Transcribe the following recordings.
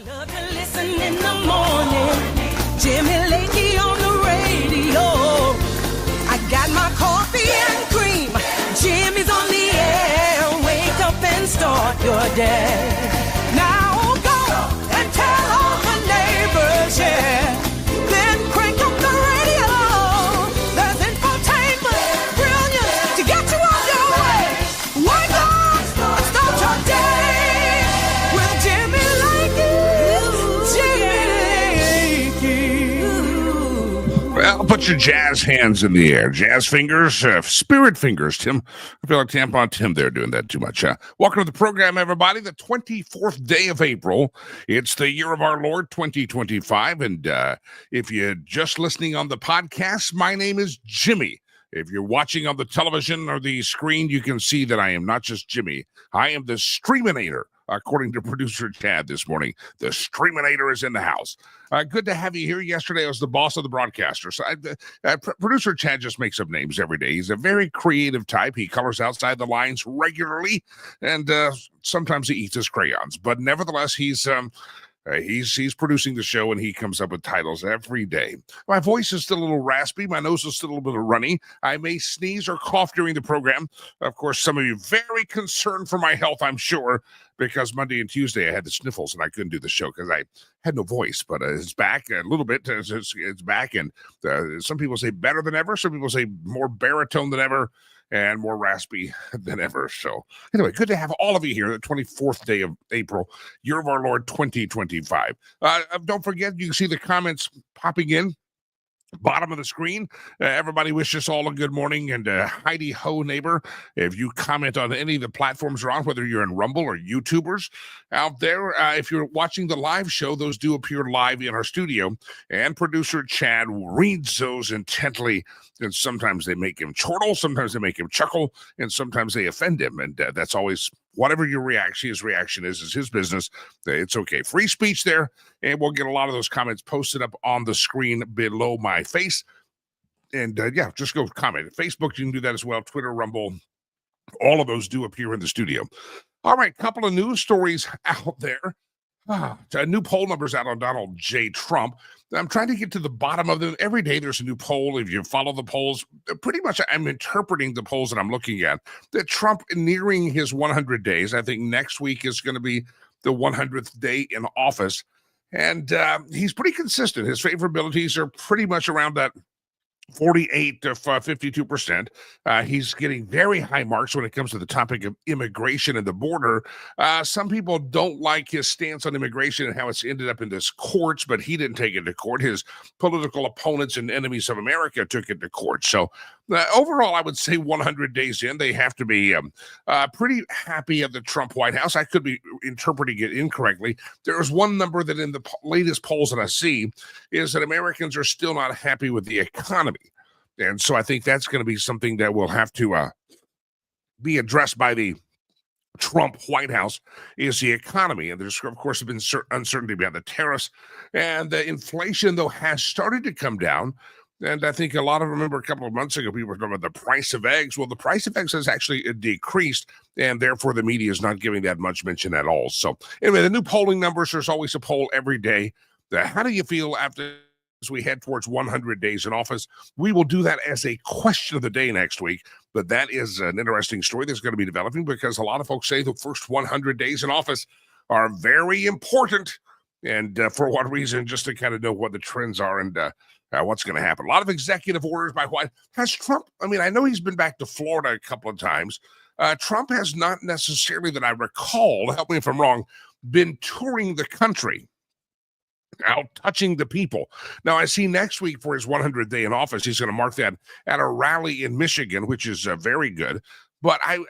Love to listen in the morning. Jimmy Lakey on the radio. I got my coffee and cream. Jimmy's on the air. Wake up and start your day. Now go and tell all the neighbors, yeah. Then crank up the radio. There's infotainment, brilliance to get you on your way. Wake up and start your day with Jimmy Lakey. Well, put your jazz hands in the air. Jazz fingers, spirit fingers, Tim. I feel like Tampon Tim there doing that too much. Welcome to the program, everybody. The 24th day of April. It's the year of our Lord, 2025. And if you're just listening on the podcast, my name is Jimmy. If you're watching on the television or the screen, you can see that I am not just Jimmy. I am the Streaminator. According to producer Chad this morning, the Streaminator is in the house. Good to have you here. Yesterday, I was the boss of the broadcaster. So producer Chad just makes up names every day. He's a very creative type. He colors outside the lines regularly, and sometimes he eats his crayons. But nevertheless, he's producing the show, and he comes up with titles every day. My voice is still a little raspy. My nose is still a little bit runny. I may sneeze or cough during the program. Of course, some of you very concerned for my health, I'm sure, because Monday and Tuesday I had the sniffles and I couldn't do the show because I had no voice. But it's back a little bit. It's back, and some people say better than ever. Some people say more baritone than ever and more raspy than ever. So anyway, good to have all of you here, the 24th day of April, year of our Lord 2025. Don't forget, you can see the comments popping in. Bottom of the screen. Everybody wish us all a good morning and Heidi Ho neighbor. If you comment on any of the platforms we're on, whether you're in Rumble or YouTubers out there, if you're watching the live show, those do appear live in our studio, and producer Chad reads those intently, and sometimes they make him chortle, sometimes they make him chuckle, and sometimes they offend him, and that's always whatever your reaction is his business. It's okay. Free speech there, and we'll get a lot of those comments posted up on the screen below my face. And yeah, just go comment. Facebook, you can do that as well. Twitter, Rumble, all of those do appear in the studio. All right, couple of news stories out there. New poll numbers out on Donald J. Trump. I'm trying to get to the bottom of them. Every day there's a new poll. If you follow the polls, pretty much I'm interpreting the polls that I'm looking at. That Trump nearing his 100 days. I think next week is going to be the 100th day in office. And he's pretty consistent. His favorabilities are pretty much around that 48 to 52%. He's getting very high marks when it comes to the topic of immigration and the border. Some people don't like his stance on immigration and how it's ended up in this courts, but he didn't take it to court. His political opponents and enemies of America took it to court. So overall, I would say 100 days in, they have to be pretty happy at the Trump White House. I could be interpreting it incorrectly. There's one number that in the latest polls that I see is that Americans are still not happy with the economy. And so I think that's going to be something that will have to be addressed by the Trump White House is the economy. And there's, of course, been uncertainty about the tariffs. And the inflation, though, has started to come down. And I think remember a couple of months ago, people were talking about the price of eggs. Well, the price of eggs has actually decreased, and therefore the media is not giving that much mention at all. So anyway, the new polling numbers, there's always a poll every day. How do you feel after as we head towards 100 days in office? We will do that as a question of the day next week, but that is an interesting story that's going to be developing because a lot of folks say the first 100 days in office are very important. And for what reason? Just to kind of know what the trends are and what's going to happen. A lot of executive orders by White Has Trump, I know he's been back to Florida a couple of times. Trump has not necessarily, that I recall, help me if I'm wrong, been touring the country, out touching the people. Now, I see next week for his 100th day in office, he's going to mark that at a rally in Michigan, which is very good. But I'm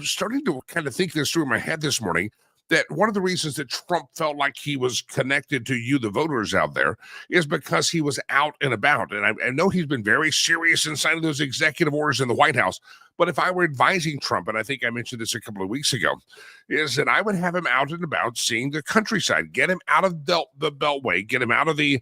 starting to kind of think this through in my head this morning, that one of the reasons that Trump felt like he was connected to you, the voters out there, is because he was out and about. And I know he's been very serious in signing those executive orders in the White House. But if I were advising Trump, and I think I mentioned this a couple of weeks ago, is that I would have him out and about seeing the countryside, get him out of the Beltway, get him out of the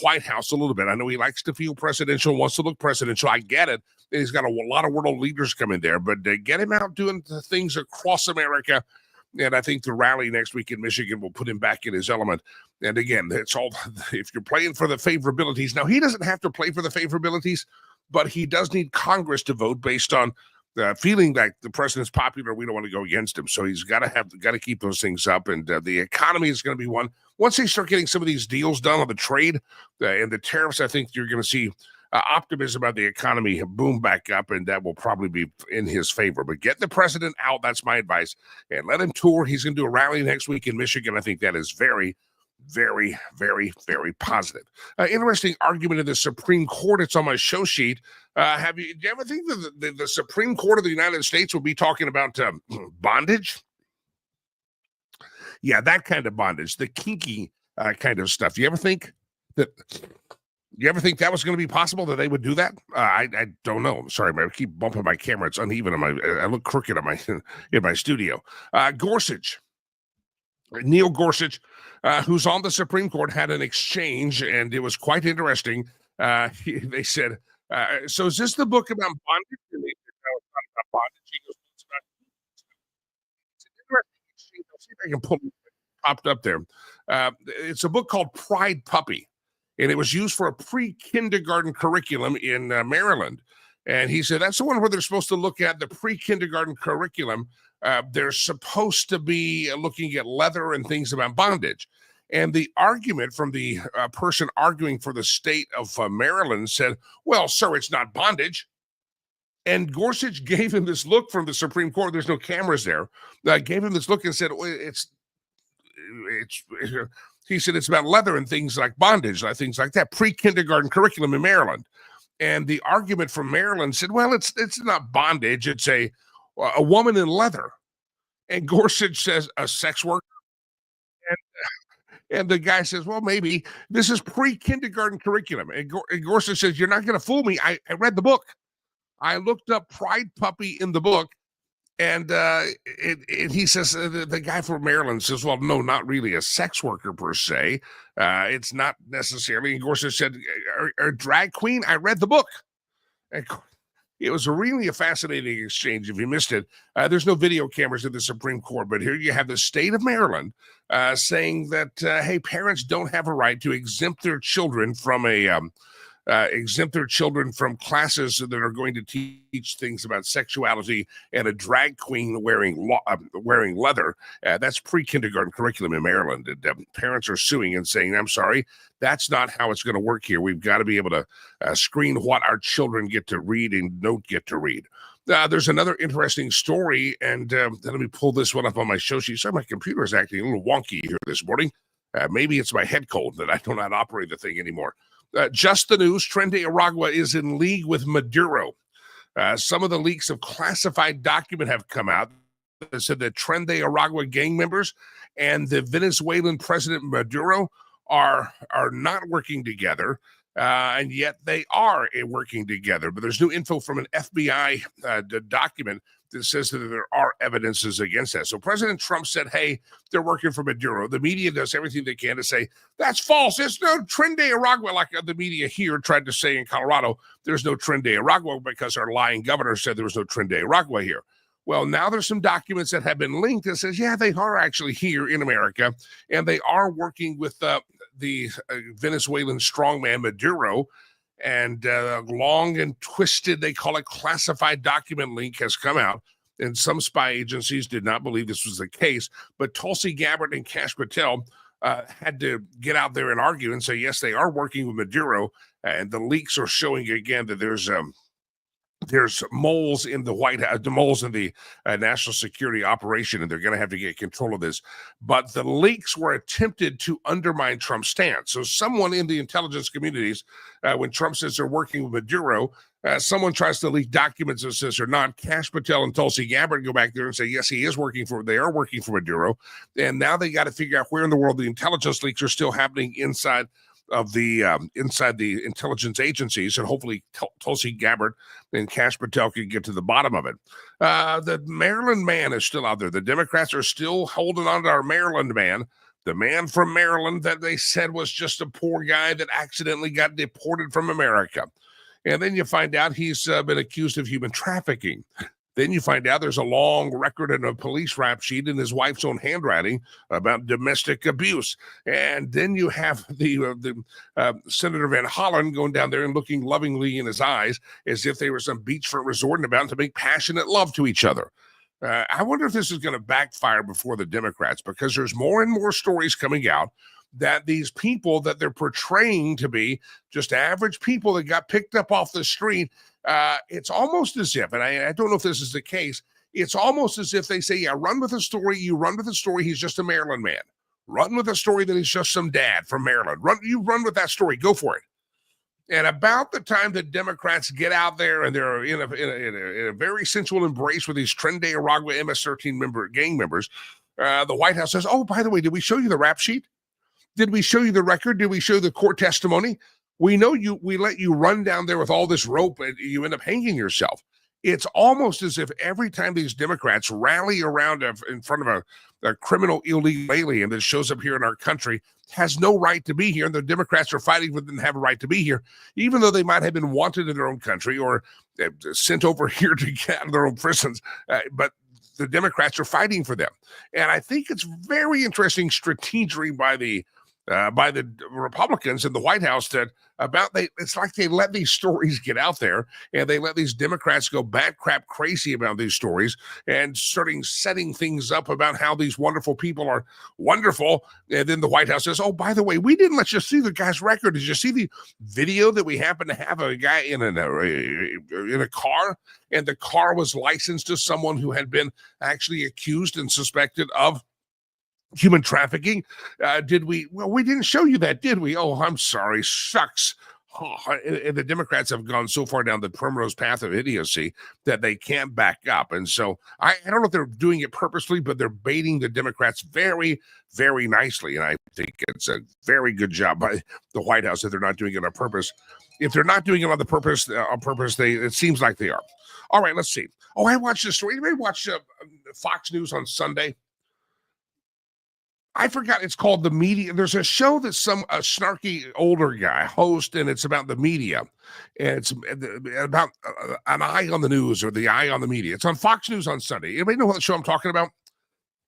White House a little bit. I know he likes to feel presidential, wants to look presidential. I get it. And he's got a lot of world leaders coming there, but get him out doing the things across America. And I think the rally next week in Michigan will put him back in his element. And again, it's all, if you're playing for the favorabilities. Now, he doesn't have to play for the favorabilities, but he does need Congress to vote based on feeling like the president's popular. We don't want to go against him. So he's got to keep those things up. And the economy is going to be one. Once they start getting some of these deals done on the trade and the tariffs, I think you're going to see optimism about the economy boom back up, and that will probably be in his favor. But get the president out. That's my advice. And let him tour. He's going to do a rally next week in Michigan. I think that is very, very, very, very positive. Interesting argument in the Supreme Court. It's on my show sheet. Do you ever think that the Supreme Court of the United States will be talking about bondage? Yeah, that kind of bondage, the kinky kind of stuff. You ever think that was going to be possible that they would do that? I don't know. Sorry, I keep bumping my camera. It's uneven. I look crooked on in my studio. Neil Gorsuch, who's on the Supreme Court, had an exchange, and it was quite interesting. They said, so is this the book about bondage? And they said, no, it's not about bondage. He goes, it's an interesting exchange. I'll see if I can pull it. Popped up there. It's a book called Pride Puppy, and it was used for a pre-kindergarten curriculum in Maryland. And he said that's the one where they're supposed to look at the pre-kindergarten curriculum. They're supposed to be looking at leather and things about bondage. And the argument from the person arguing for the state of Maryland said, well, sir, it's not bondage. And Gorsuch gave him this look from the Supreme Court. There's no cameras there. Gave him this look and said, he said it's about leather and things like bondage, things like that, pre-kindergarten curriculum in Maryland. And the argument from Maryland said, well, it's not bondage, it's a woman in leather. And Gorsuch says a sex worker. And the guy says, well, maybe this is pre-kindergarten curriculum. And Gorsuch says, you're not going to fool me. I read the book. I looked up Pride Puppy in the book. And he says, the guy from Maryland says, well, no, not really a sex worker per se. It's not necessarily. And Gorsuch said, a drag queen? I read the book. And It was really a fascinating exchange. If you missed it, there's no video cameras in the Supreme Court, but here you have the state of Maryland saying that, hey, parents don't have a right to exempt their children from classes that are going to teach things about sexuality and a drag queen wearing leather. That's pre-kindergarten curriculum in Maryland. And, parents are suing and saying, I'm sorry, that's not how it's going to work here. We've got to be able to screen what our children get to read and don't get to read. There's another interesting story, and let me pull this one up on my show sheet. Sorry, my computer is acting a little wonky here this morning. Maybe it's my head cold that I don't know how to operate the thing anymore. Just the news, Tren de Aragua is in league with Maduro. Some of the leaks of classified document have come out that said that Tren de Aragua gang members and the Venezuelan President Maduro are not working together, and yet they are working together. But there's new info from an FBI document that says that there are evidences against that. So President Trump said, hey, they're working for Maduro. The media does everything they can to say, that's false. It's no Tren de Aragua, like the media here tried to say in Colorado. There's no Tren de Aragua because our lying governor said there was no Tren de Aragua here. Well, now there's some documents that have been linked that says, yeah, they are actually here in America, and they are working with the Venezuelan strongman Maduro. And long and twisted, they call it classified document link has come out. And some spy agencies did not believe this was the case. But Tulsi Gabbard and Kash Patel had to get out there and argue and say, yes, they are working with Maduro. And the leaks are showing again that there's moles in the White House, the moles in the national security operation, and they're going to have to get control of this. But the leaks were attempted to undermine Trump's stance. So someone in the intelligence communities, when Trump says they're working with Maduro, someone tries to leak documents that says they're not. Kash Patel and Tulsi Gabbard go back there and say, yes, they are working for Maduro. And now they got to figure out where in the world the intelligence leaks are still happening inside the intelligence agencies, and hopefully Tulsi Gabbard and Kash Patel can get to the bottom of it. The Maryland man is still out there. The Democrats are still holding on to our Maryland man, the man from Maryland that they said was just a poor guy that accidentally got deported from America. And then you find out he's been accused of human trafficking. Then you find out there's a long record and a police rap sheet in his wife's own handwriting about domestic abuse. And then you have the Senator Van Hollen going down there and looking lovingly in his eyes as if they were some beachfront resort and about to make passionate love to each other. I wonder if this is going to backfire before the Democrats, because there's more and more stories coming out that these people that they're portraying to be just average people that got picked up off the street, it's almost as if, and I don't know if this is the case, it's almost as if they say, yeah, run with the story. You run with the story. He's just a Maryland man. Run with the story that he's just some dad from Maryland. You run with that story. Go for it. And about the time the Democrats get out there and they're in a very sensual embrace with these Tren de Aragua MS-13 gang members, the White House says, oh, by the way, did we show you the rap sheet? Did we show you the record? Did we show the court testimony? We know we let you run down there with all this rope and you end up hanging yourself. It's almost as if every time these Democrats rally around in front of a criminal illegal alien that shows up here in our country has no right to be here, and the Democrats are fighting for them to have a right to be here, even though they might have been wanted in their own country or sent over here to get out of their own prisons. But the Democrats are fighting for them. And I think it's very interesting strategy by the Republicans in the White House it's like they let these stories get out there, and they let these Democrats go bat crap crazy about these stories and setting things up about how these wonderful people are wonderful. And then the White House says, oh, by the way, we didn't let you see the guy's record. Did you see the video that we happen to have a guy in a car, and the car was licensed to someone who had been actually accused and suspected of human trafficking? We didn't show you that, did we? Oh, I'm sorry. Shucks. Oh, and the Democrats have gone so far down the primrose path of idiocy that they can't back up. And so I don't know if they're doing it purposely, but they're baiting the Democrats very, very nicely. And I think it's a very good job by the White House that they're not doing it on purpose. If they're not doing it on purpose, it seems like they are. All right, let's see. Oh, I watched this story. Anybody watch Fox News on Sunday? I forgot it's called The Media. There's a show that a snarky older guy hosts, and it's about the media. And it's about an eye on the news or the eye on the media. It's on Fox News on Sunday. Anybody know what show I'm talking about?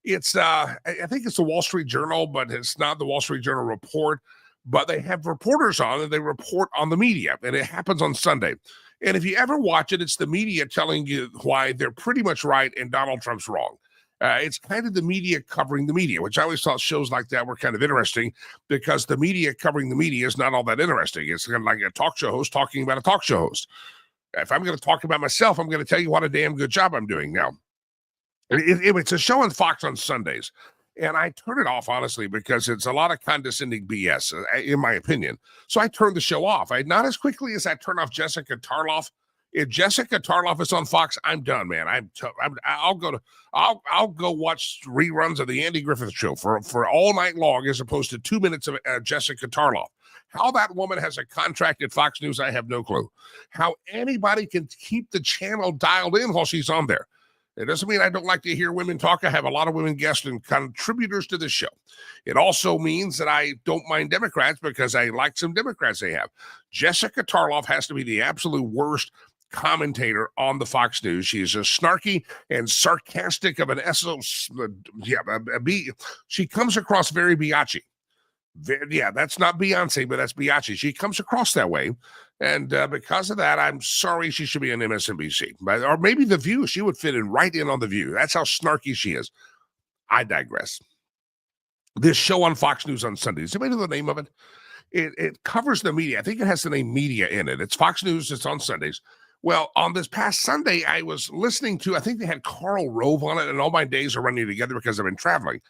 It's I think it's the Wall Street Journal, but it's not the Wall Street Journal Report. But they have reporters on, and they report on the media, and it happens on Sunday. And if you ever watch it, it's the media telling you why they're pretty much right and Donald Trump's wrong. It's kind of the media covering the media, which I always thought shows like that were kind of interesting because the media covering the media is not all that interesting. It's kind of like a talk show host talking about a talk show host. If I'm going to talk about myself, I'm going to tell you what a damn good job I'm doing now. It's a show on Fox on Sundays, and I turn it off, honestly, because it's a lot of condescending BS, in my opinion. So I turned the show off. Not as quickly as I turn off Jessica Tarloff. If Jessica Tarloff is on Fox, I'm done, man. I'll go watch reruns of the Andy Griffith Show for all night long, as opposed to 2 minutes of Jessica Tarloff. How that woman has a contract at Fox News, I have no clue. How anybody can keep the channel dialed in while she's on there. It doesn't mean I don't like to hear women talk. I have a lot of women guests and contributors to this show. It also means that I don't mind Democrats because I like some Democrats they have. Jessica Tarloff has to be the absolute worst commentator on the Fox News. She's as snarky and sarcastic of an she comes across very biatchy. Yeah, that's not Beyonce, but that's Biatchy. She comes across that way. And because of that, I'm sorry she should be on MSNBC. Or maybe The View. She would fit in right in on The View. That's how snarky she is. I digress. This show on Fox News on Sunday, does anybody know the name of it? It covers the media. I think it has the name media in it. It's Fox News. It's on Sundays. Well, on this past Sunday, I was listening to, I think they had Karl Rove on it, and all my days are running together because I've been traveling.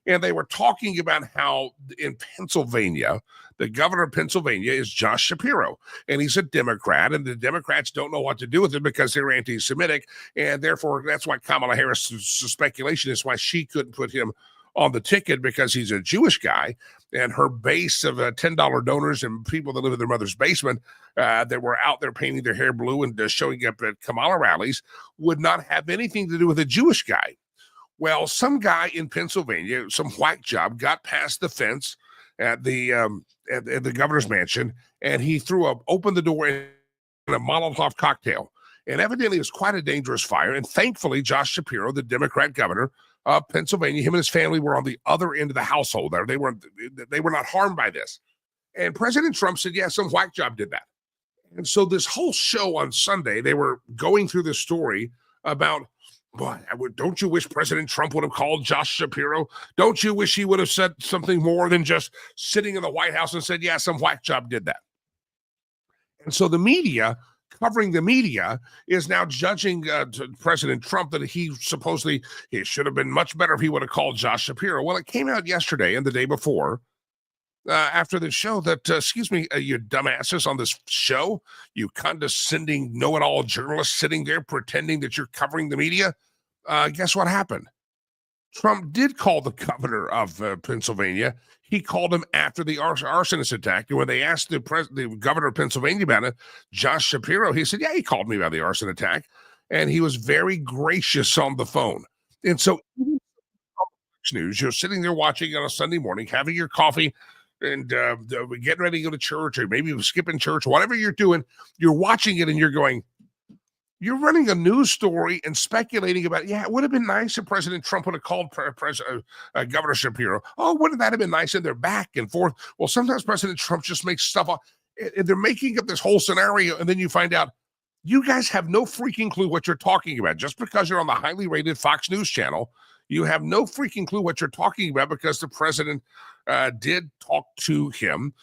And they were talking about how in Pennsylvania, the governor of Pennsylvania is Josh Shapiro, and he's a Democrat, and the Democrats don't know what to do with him because they're anti-Semitic, and therefore that's why Kamala Harris' speculation is why she couldn't put him on the ticket because he's a Jewish guy, and her base of $10 donors and people that live in their mother's basement that were out there painting their hair blue and showing up at Kamala rallies would not have anything to do with a Jewish guy. Well, some guy in Pennsylvania, some whack job, got past the fence at the governor's mansion, and he opened the door in a Molotov cocktail. And evidently, it was quite a dangerous fire. And thankfully, Josh Shapiro, the Democrat governor of Pennsylvania, him and his family were on the other end of the household there. They were not harmed by this. And President Trump said, yeah, some whack job did that. And so this whole show on Sunday, they were going through this story about, boy, don't you wish President Trump would have called Josh Shapiro? Don't you wish he would have said something more than just sitting in the White House and said, yeah, some whack job did that? And so the media, covering the media, is now judging President Trump that it should have been much better if he would have called Josh Shapiro. Well, it came out yesterday and the day before after the show that, you dumbasses on this show, you condescending know-it-all journalists sitting there pretending that you're covering the media. Guess what happened? Trump did call the governor of Pennsylvania. He called him after the arsonist attack. And when they asked the governor of Pennsylvania about it, Josh Shapiro, he said, yeah, he called me about the arson attack. And he was very gracious on the phone. And so news, you're sitting there watching on a Sunday morning, having your coffee and getting ready to go to church, or maybe skipping church, whatever you're doing, you're watching it and you're going, you're running a news story and speculating about, yeah, it would have been nice if President Trump would have called Governor Shapiro. Oh, wouldn't that have been nice? And they're back and forth. Well, sometimes President Trump just makes stuff up. And they're making up this whole scenario. And then you find out you guys have no freaking clue what you're talking about. Just because you're on the highly rated Fox News channel, you have no freaking clue what you're talking about because the president did talk to him.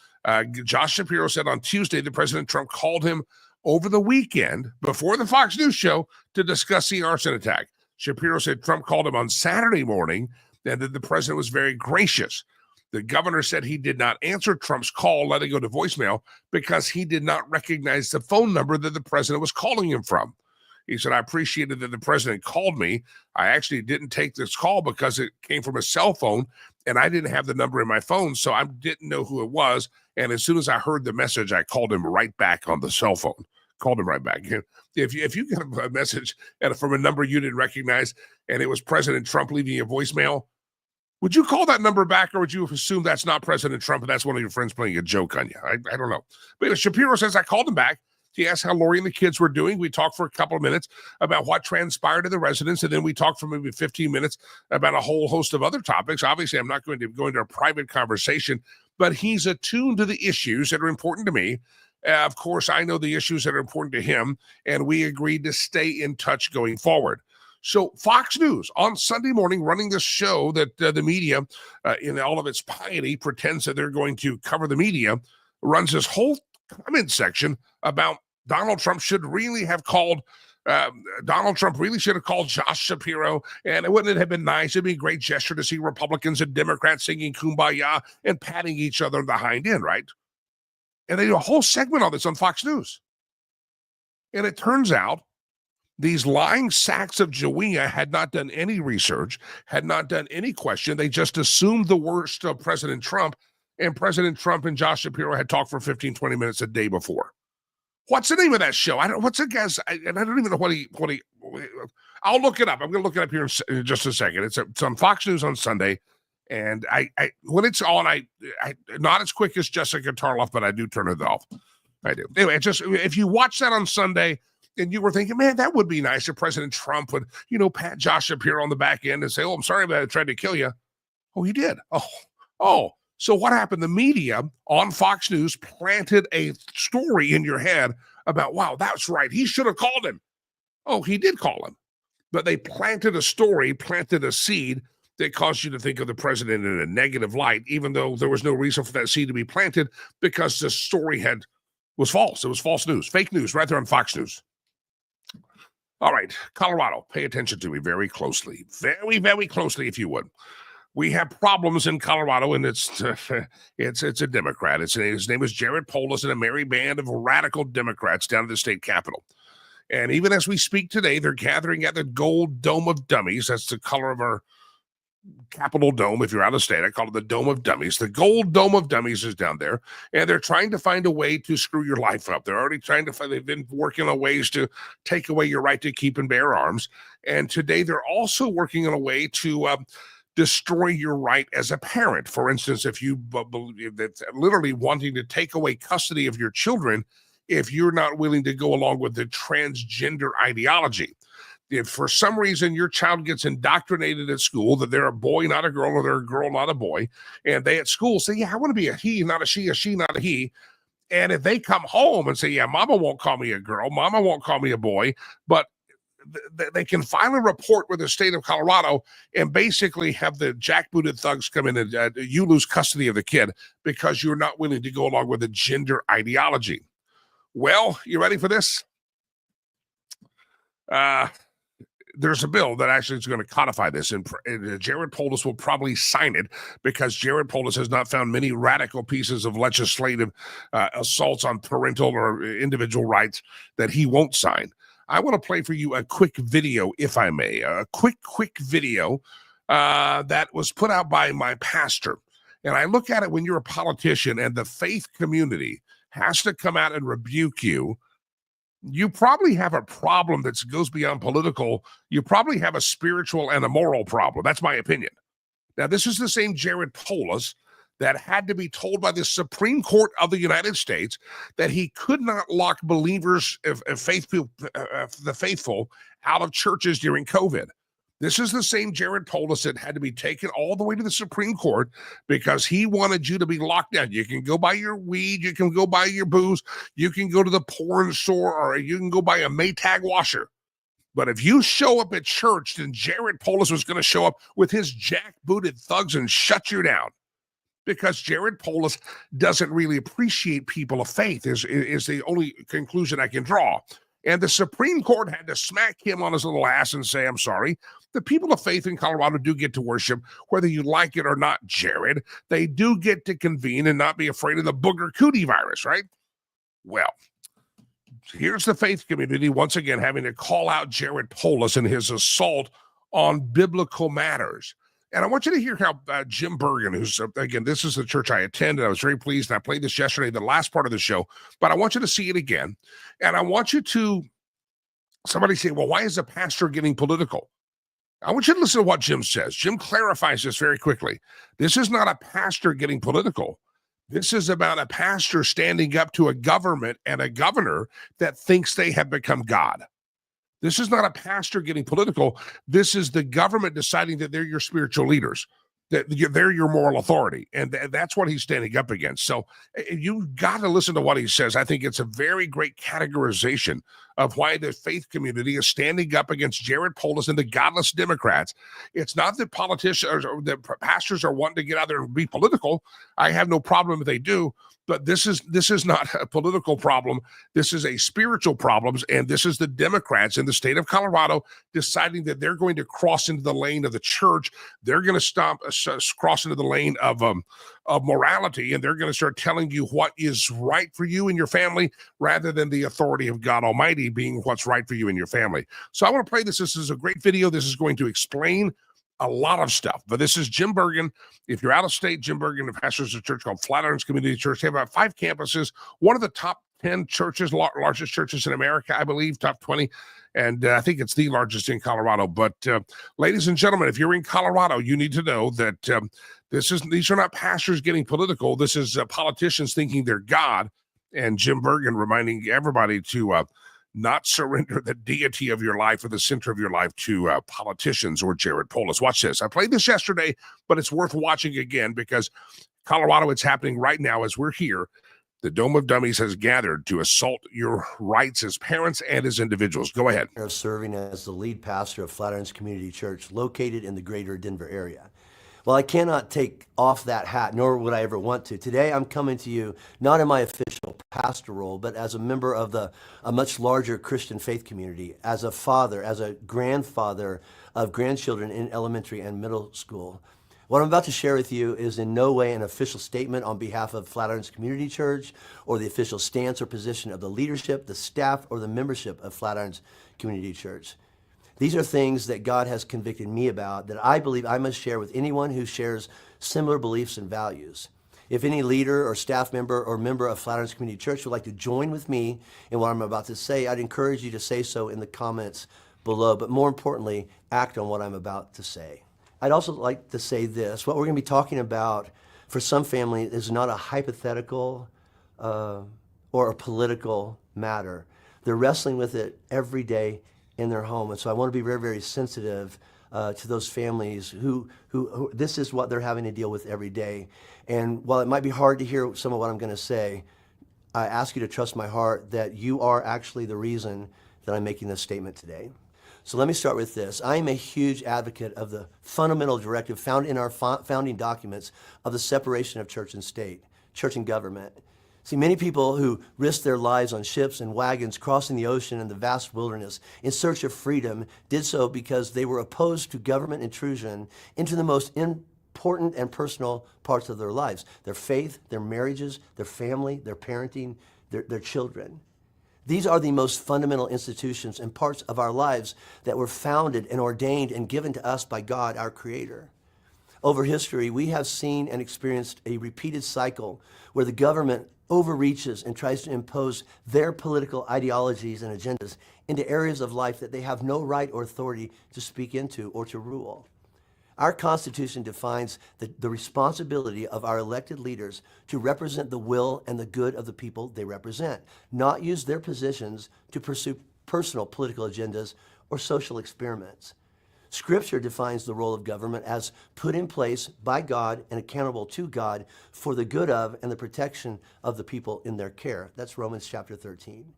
Josh Shapiro said on Tuesday that President Trump called him over the weekend before the Fox News show to discuss the arson attack. Shapiro said Trump called him on Saturday morning and that the president was very gracious. The governor said he did not answer Trump's call, letting go to voicemail, because he did not recognize the phone number that the president was calling him from. He said, I appreciated that the president called me. I actually didn't take this call because it came from a cell phone and I didn't have the number in my phone, so I didn't know who it was. And as soon as I heard the message, I called him right back on the cell phone. Called him right back. If you get a message from a number you didn't recognize and it was President Trump leaving you a voicemail, Would you call that number back, or would you assume that's not President Trump and that's one of your friends playing a joke on you? I don't know. But Shapiro says, I called him back. He asked how Lori and the kids were doing. We talked for a couple of minutes about what transpired in the residence, and then we talked for maybe 15 minutes about a whole host of other topics. Obviously, I'm not going to go into a private conversation, but he's attuned to the issues that are important to me. Of course, I know the issues that are important to him, and we agreed to stay in touch going forward. So Fox News on Sunday morning running this show that the media, in all of its piety, pretends that they're going to cover the media, runs this whole comment section about Donald Trump should really have called Josh Shapiro, and wouldn't it have been nice? It'd be a great gesture to see Republicans and Democrats singing Kumbaya and patting each other in the hind end, right? And they do a whole segment on this on Fox News. And it turns out these lying sacks of Jawea had not done any research, had not done any question. They just assumed the worst of President Trump, and President Trump and Josh Shapiro had talked for 15, 20 minutes a day before. What's the name of that show? What's the guy's, and I don't even know what he, I'll look it up. I'm going to look it up here in just a second. It's on Fox News on Sunday. And I when it's on, I not as quick as Jessica Tarloff, but I do turn it off. I do. Anyway, just if you watch that on Sunday and you were thinking, man, that would be nice if President Trump would, pat Josh Shapiro on the back end and say, oh, I'm sorry about it, I tried to kill you. Oh, he did. Oh. So what happened? The media on Fox News planted a story in your head about, wow, that's right. He should have called him. Oh, he did call him. But they planted a story, planted a seed that caused you to think of the president in a negative light, even though there was no reason for that seed to be planted because the story was false. It was false news, fake news, right there on Fox News. All right, Colorado, pay attention to me very closely. Very, very closely, if you would. We have problems in Colorado, and it's a Democrat. His name is Jared Polis and a merry band of radical Democrats down at the state capitol. And even as we speak today, they're gathering at the Gold Dome of Dummies. That's the color of our Capitol Dome. If you're out of state, I call it the Dome of Dummies. The Gold Dome of Dummies is down there, and they're trying to find a way to screw your life up. They're already they've been working on ways to take away your right to keep and bear arms. And today they're also working on a way to destroy your right as a parent. For instance, if you believe that literally wanting to take away custody of your children if you're not willing to go along with the transgender ideology. If for some reason your child gets indoctrinated at school that they're a boy, not a girl, or they're a girl, not a boy, and they at school say, yeah, I want to be a he, not a she, not a he. And if they come home and say, yeah, mama won't call me a girl, mama won't call me a boy, but they can file a report with the state of Colorado and basically have the jackbooted thugs come in and you lose custody of the kid because you're not willing to go along with the gender ideology. Well, you ready for this? There's a bill that actually is going to codify this, and Jared Polis will probably sign it because Jared Polis has not found many radical pieces of legislative assaults on parental or individual rights that he won't sign. I want to play for you a quick video, if I may, a quick video that was put out by my pastor. And I look at it when you're a politician and the faith community has to come out and rebuke you. You probably have a problem that goes beyond political. You probably have a spiritual and a moral problem. That's my opinion. Now, this is the same Jared Polis that had to be told by the Supreme Court of the United States that he could not lock believers, the faithful, out of churches during COVID. This is the same Jared Polis that had to be taken all the way to the Supreme Court because he wanted you to be locked down. You can go buy your weed, you can go buy your booze, you can go to the porn store, or you can go buy a Maytag washer. But if you show up at church, then Jared Polis was going to show up with his jackbooted thugs and shut you down. Because Jared Polis doesn't really appreciate people of faith is the only conclusion I can draw. And the Supreme Court had to smack him on his little ass and say, I'm sorry, the people of faith in Colorado do get to worship, whether you like it or not, Jared. They do get to convene and not be afraid of the booger cootie virus, right? Well, here's the faith community once again having to call out Jared Polis and his assault on biblical matters. And I want you to hear how Jim Bergen, who's, again, this is the church I attend, and I was very pleased, and I played this yesterday, the last part of the show, but I want you to see it again. And I want you to, somebody say, well, why is the pastor getting political? I want you to listen to what Jim says. Jim clarifies this very quickly. This is not a pastor getting political. This is about a pastor standing up to a government and a governor that thinks they have become God. This is not a pastor getting political. This is the government deciding that they're your spiritual leaders, that they're your moral authority. And that's what he's standing up against. So you've got to listen to what he says. I think it's a very great categorization of why the faith community is standing up against Jared Polis and the godless Democrats. It's not that politicians or that pastors are wanting to get out there and be political. I have no problem if they do. But this is not a political problem. This is a spiritual problem, and this is the Democrats in the state of Colorado deciding that they're going to cross into the lane of the church. They're going to cross into the lane of morality, and they're going to start telling you what is right for you and your family, rather than the authority of God Almighty being what's right for you and your family. So I want to play this. This is a great video. This is going to explain a lot of stuff, but this is Jim Bergen. If you're out of state, Jim Bergen pastors a church called Flatirons Community Church. They have about 5 campuses, one of the top 10 churches, largest churches in America, I believe, top 20. And I think it's the largest in Colorado. But ladies and gentlemen, if you're in Colorado, you need to know that these are not pastors getting political. This is politicians thinking they're God. And Jim Bergen reminding everybody to not surrender the deity of your life or the center of your life to politicians or Jared Polis. Watch this. I played this yesterday, but it's worth watching again because Colorado, it's happening right now as we're here. The Dome of Dummies has gathered to assault your rights as parents and as individuals. Go ahead. Serving as the lead pastor of Flatirons Community Church, located in the greater Denver area. Well, I cannot take off that hat, nor would I ever want to. Today, I'm coming to you not in my official pastor role, but as a member of a much larger Christian faith community, as a father, as a grandfather of grandchildren in elementary and middle school. What I'm about to share with you is in no way an official statement on behalf of Flatirons Community Church or the official stance or position of the leadership, the staff, or the membership of Flatirons Community Church. These are things that God has convicted me about that I believe I must share with anyone who shares similar beliefs and values. If any leader or staff member or member of Flatirons Community Church would like to join with me in what I'm about to say, I'd encourage you to say so in the comments below, but more importantly, act on what I'm about to say. I'd also like to say this. What we're going to be talking about for some family is not a hypothetical or a political matter. They're wrestling with it every day in their home. And so I want to be very, very sensitive to those families who this is what they're having to deal with every day. And while it might be hard to hear some of what I'm going to say, I ask you to trust my heart that you are actually the reason that I'm making this statement today. So let me start with this. I am a huge advocate of the fundamental directive found in our founding documents of the separation of church and state, church and government. See, many people who risked their lives on ships and wagons crossing the ocean and the vast wilderness in search of freedom did so because they were opposed to government intrusion into the most important and personal parts of their lives: their faith, their marriages, their family, their parenting, their children. These are the most fundamental institutions and parts of our lives that were founded and ordained and given to us by God, our Creator. Over history, we have seen and experienced a repeated cycle where the government overreaches and tries to impose their political ideologies and agendas into areas of life that they have no right or authority to speak into or to rule. Our Constitution defines the responsibility of our elected leaders to represent the will and the good of the people they represent, not use their positions to pursue personal political agendas or social experiments. Scripture defines the role of government as put in place by God and accountable to God for the good of and the protection of the people in their care. That's Romans chapter 13.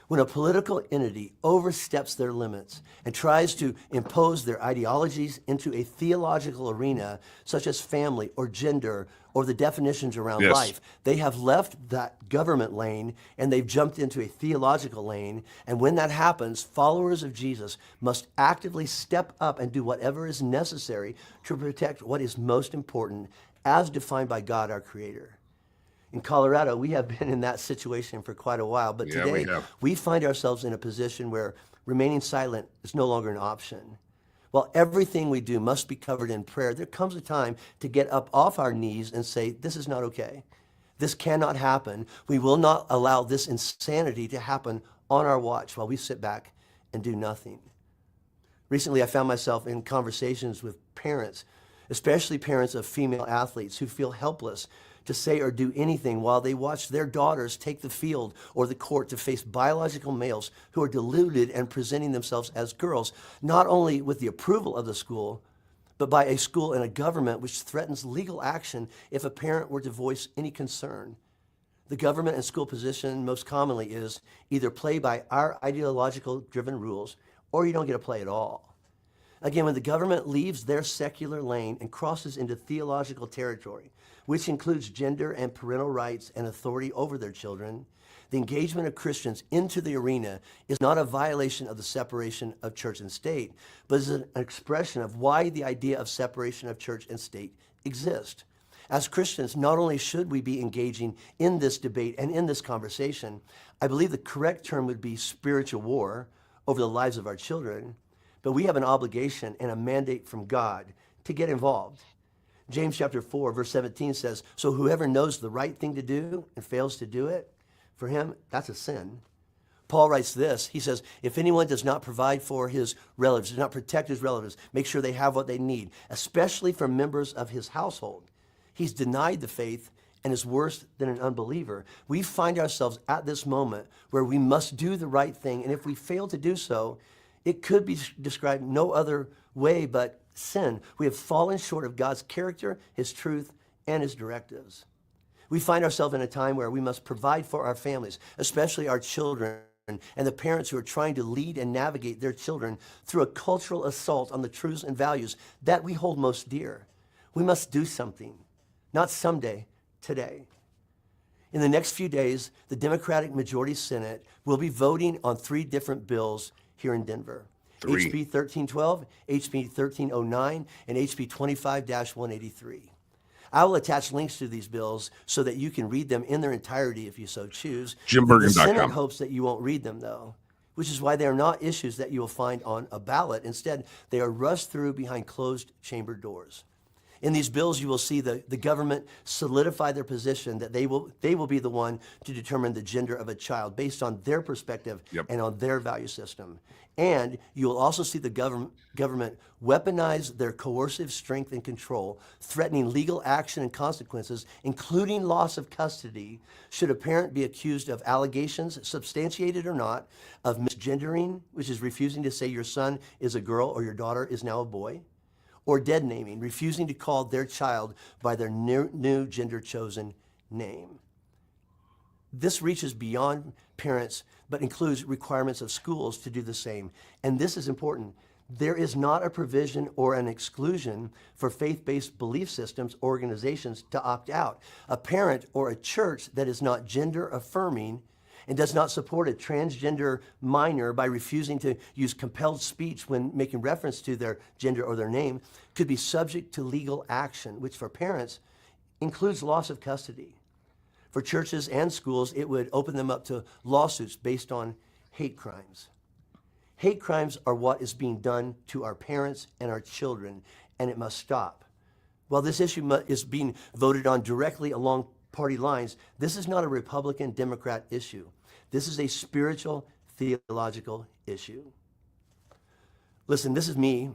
When a political entity oversteps their limits and tries to impose their ideologies into a theological arena, such as family or gender or the definitions around life, they have left that government lane and they've jumped into a theological lane. And when that happens, followers of Jesus must actively step up and do whatever is necessary to protect what is most important as defined by God, our Creator. In Colorado, we have been in that situation for quite a while, but today we find ourselves in a position where remaining silent is no longer an option. While everything we do must be covered in prayer, there comes a time to get up off our knees and say, this is not okay. This cannot happen. We will not allow this insanity to happen on our watch while we sit back and do nothing. Recently, I found myself in conversations with parents, especially parents of female athletes, who feel helpless to say or do anything while they watch their daughters take the field or the court to face biological males who are deluded and presenting themselves as girls, not only with the approval of the school, but by a school and a government which threatens legal action if a parent were to voice any concern. The government and school position most commonly is either play by our ideological driven rules or you don't get to play at all. Again, when the government leaves their secular lane and crosses into theological territory, which includes gender and parental rights and authority over their children, the engagement of Christians into the arena is not a violation of the separation of church and state, but is an expression of why the idea of separation of church and state exists. As Christians, not only should we be engaging in this debate and in this conversation, I believe the correct term would be spiritual war over the lives of our children, but we have an obligation and a mandate from God to get involved. James chapter 4, verse 17 says, so whoever knows the right thing to do and fails to do it, for him, that's a sin. Paul writes this, he says, if anyone does not provide for his relatives, does not protect his relatives, make sure they have what they need, especially for members of his household, he's denied the faith and is worse than an unbeliever. We find ourselves at this moment where we must do the right thing, and if we fail to do so, it could be described no other way but sin. We have fallen short of God's character, his truth, and his directives. We find ourselves in a time where we must provide for our families, especially our children, and the parents who are trying to lead and navigate their children through a cultural assault on the truths and values that we hold most dear. We must do something, not someday, today. In the next few days, the Democratic Majority Senate will be voting on 3 different bills here in Denver. HB 1312, HB 1309, and HB 25-183. I will attach links to these bills so that you can read them in their entirety if you so choose. The Senate hopes that you won't read them, though, which is why they are not issues that you will find on a ballot. Instead, they are rushed through behind closed chamber doors. In these bills, you will see the government solidify their position that they will be the one to determine the gender of a child based on their perspective and on their value system. And you will also see the government weaponize their coercive strength and control, threatening legal action and consequences, including loss of custody, should a parent be accused of allegations, substantiated or not, of misgendering, which is refusing to say your son is a girl or your daughter is now a boy, or dead naming, refusing to call their child by their new gender-chosen name. This reaches beyond parents, but includes requirements of schools to do the same. And this is important. There is not a provision or an exclusion for faith-based belief systems organizations to opt out. A parent or a church that is not gender-affirming and does not support a transgender minor by refusing to use compelled speech when making reference to their gender or their name could be subject to legal action, which for parents includes loss of custody. For churches and schools, it would open them up to lawsuits based on hate crimes. Hate crimes are what is being done to our parents and our children, and it must stop. While this issue is being voted on directly along party lines, this is not a Republican-Democrat issue. This is a spiritual, theological issue. Listen, this is me,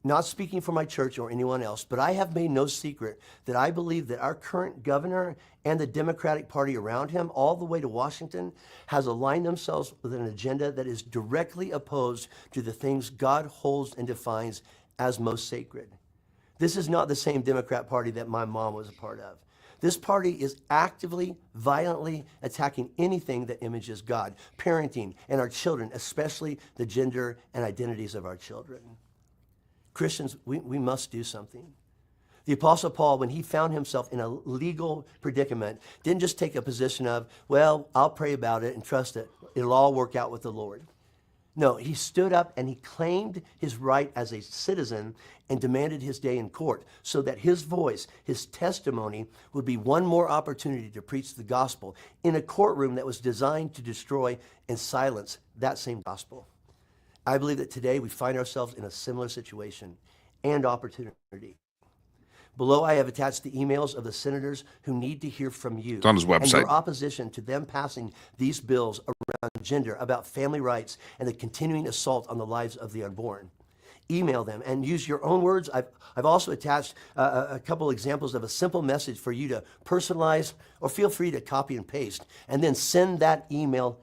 not speaking for my church or anyone else, but I have made no secret that I believe that our current governor and the Democratic Party around him, all the way to Washington, has aligned themselves with an agenda that is directly opposed to the things God holds and defines as most sacred. This is not the same Democrat Party that my mom was a part of. This party is actively, violently attacking anything that images God, parenting, and our children, especially the gender and identities of our children. Christians, we must do something. The Apostle Paul, when he found himself in a legal predicament, didn't just take a position of, well, I'll pray about it and trust it. It'll all work out with the Lord. No, he stood up and he claimed his right as a citizen and demanded his day in court so that his voice, his testimony, would be one more opportunity to preach the gospel in a courtroom that was designed to destroy and silence that same gospel. I believe that today we find ourselves in a similar situation and opportunity. Below, I have attached the emails of the senators who need to hear from you. It's on his website. And your opposition to them passing these bills around gender, about family rights, and the continuing assault on the lives of the unborn. email them and use your own words. I've also attached a couple examples of a simple message for you to personalize, or feel free to copy and paste, and then send that email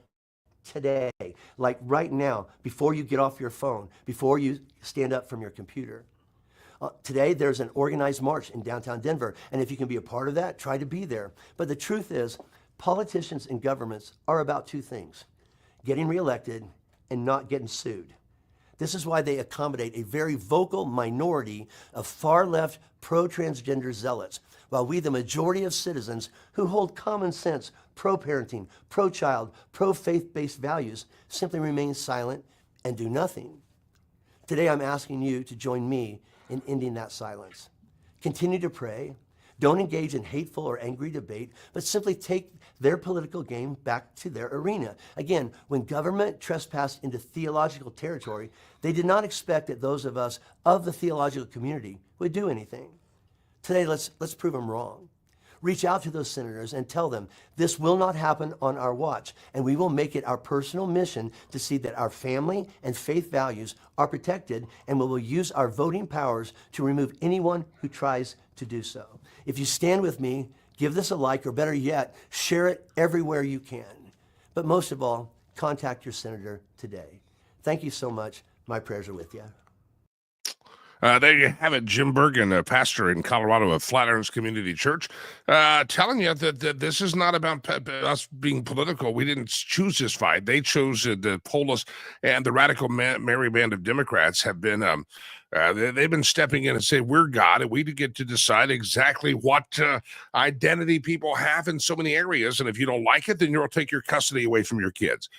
today, like right now, before you get off your phone, before you stand up from your computer. Today, there's an organized march in downtown Denver, and if you can be a part of that, try to be there. But the truth is, politicians and governments are about two things: getting reelected and not getting sued. This is why they accommodate a very vocal minority of far-left pro-transgender zealots, while we, the majority of citizens who hold common sense, pro-parenting, pro-child, pro-faith-based values, simply remain silent and do nothing. Today, I'm asking you to join me in ending that silence. Continue to pray. Don't engage in hateful or angry debate, but simply take their political game back to their arena. Again, when government trespassed into theological territory, they did not expect that those of us of the theological community would do anything. Today, let's prove them wrong. Reach out to those senators and tell them this will not happen on our watch, and we will make it our personal mission to see that our family and faith values are protected, and we will use our voting powers to remove anyone who tries to do so. If you stand with me, give this a like, or better yet, share it everywhere you can. But most of all, contact your senator today. Thank you so much. My prayers are with you. There you have it, Jim Bergen, a pastor in Colorado of Flatirons Community Church, telling you that this is not about us being political. We didn't choose this fight. They chose the Polis and the radical merry band of Democrats have been, they've been stepping in and saying, we're God, and we get to decide exactly what identity people have in so many areas. And if you don't like it, then you'll take your custody away from your kids.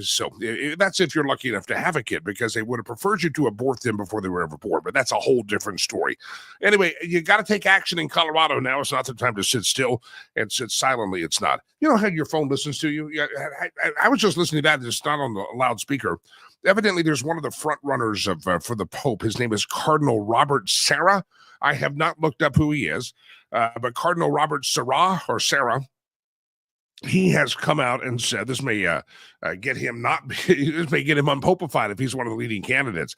So that's if you're lucky enough to have a kid, because they would have preferred you to abort them before they were ever born. But that's a whole different story. Anyway, you got to take action in Colorado now. It's not the time to sit still and sit silently. It's not. You know how your phone listens to you? I was just listening to that. It's not on the loudspeaker. Evidently, there's one of the front runners of for the Pope. His name is Cardinal Robert Sarah. I have not looked up who he is, but Cardinal Robert Sarah, he has come out and said this may get him unpopified if he's one of the leading candidates.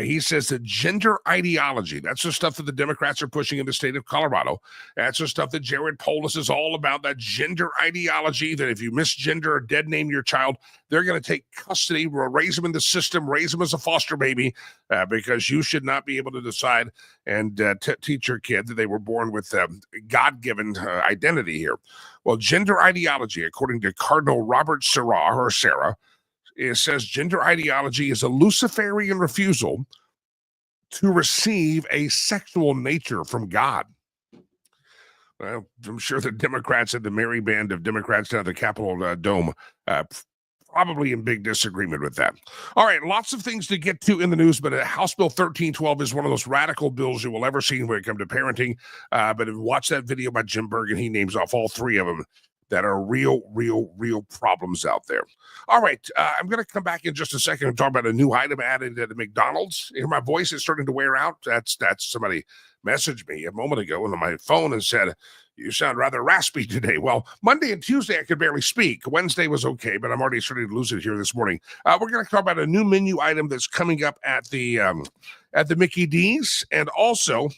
He says that gender ideology, that's the stuff that the Democrats are pushing in the state of Colorado. That's the stuff that Jared Polis is all about, that gender ideology, that if you misgender or dead name your child, they're going to take custody, raise them in the system, raise them as a foster baby, because you should not be able to decide and teach your kid that they were born with God-given identity here. Well, gender ideology, according to Cardinal Robert Sarah, it says gender ideology is a Luciferian refusal to receive a sexual nature from God. Well, I'm sure the Democrats and the merry band of Democrats down at the Capitol Dome probably in big disagreement with that. All right, lots of things to get to in the news, but House Bill 1312 is one of those radical bills you will ever see when it comes to parenting. But if you watch that video by Jim Bergen, he names off all three of them that are real problems out there. All right, I'm going to come back in just a second and talk about a new item added at the McDonald's. Hear my voice is starting to wear out. That's somebody messaged me a moment ago on my phone and said, you sound rather raspy today. Well, Monday and Tuesday, I could barely speak. Wednesday was okay, but I'm already starting to lose it here this morning. We're going to talk about a new menu item that's coming up at the Mickey D's. And also,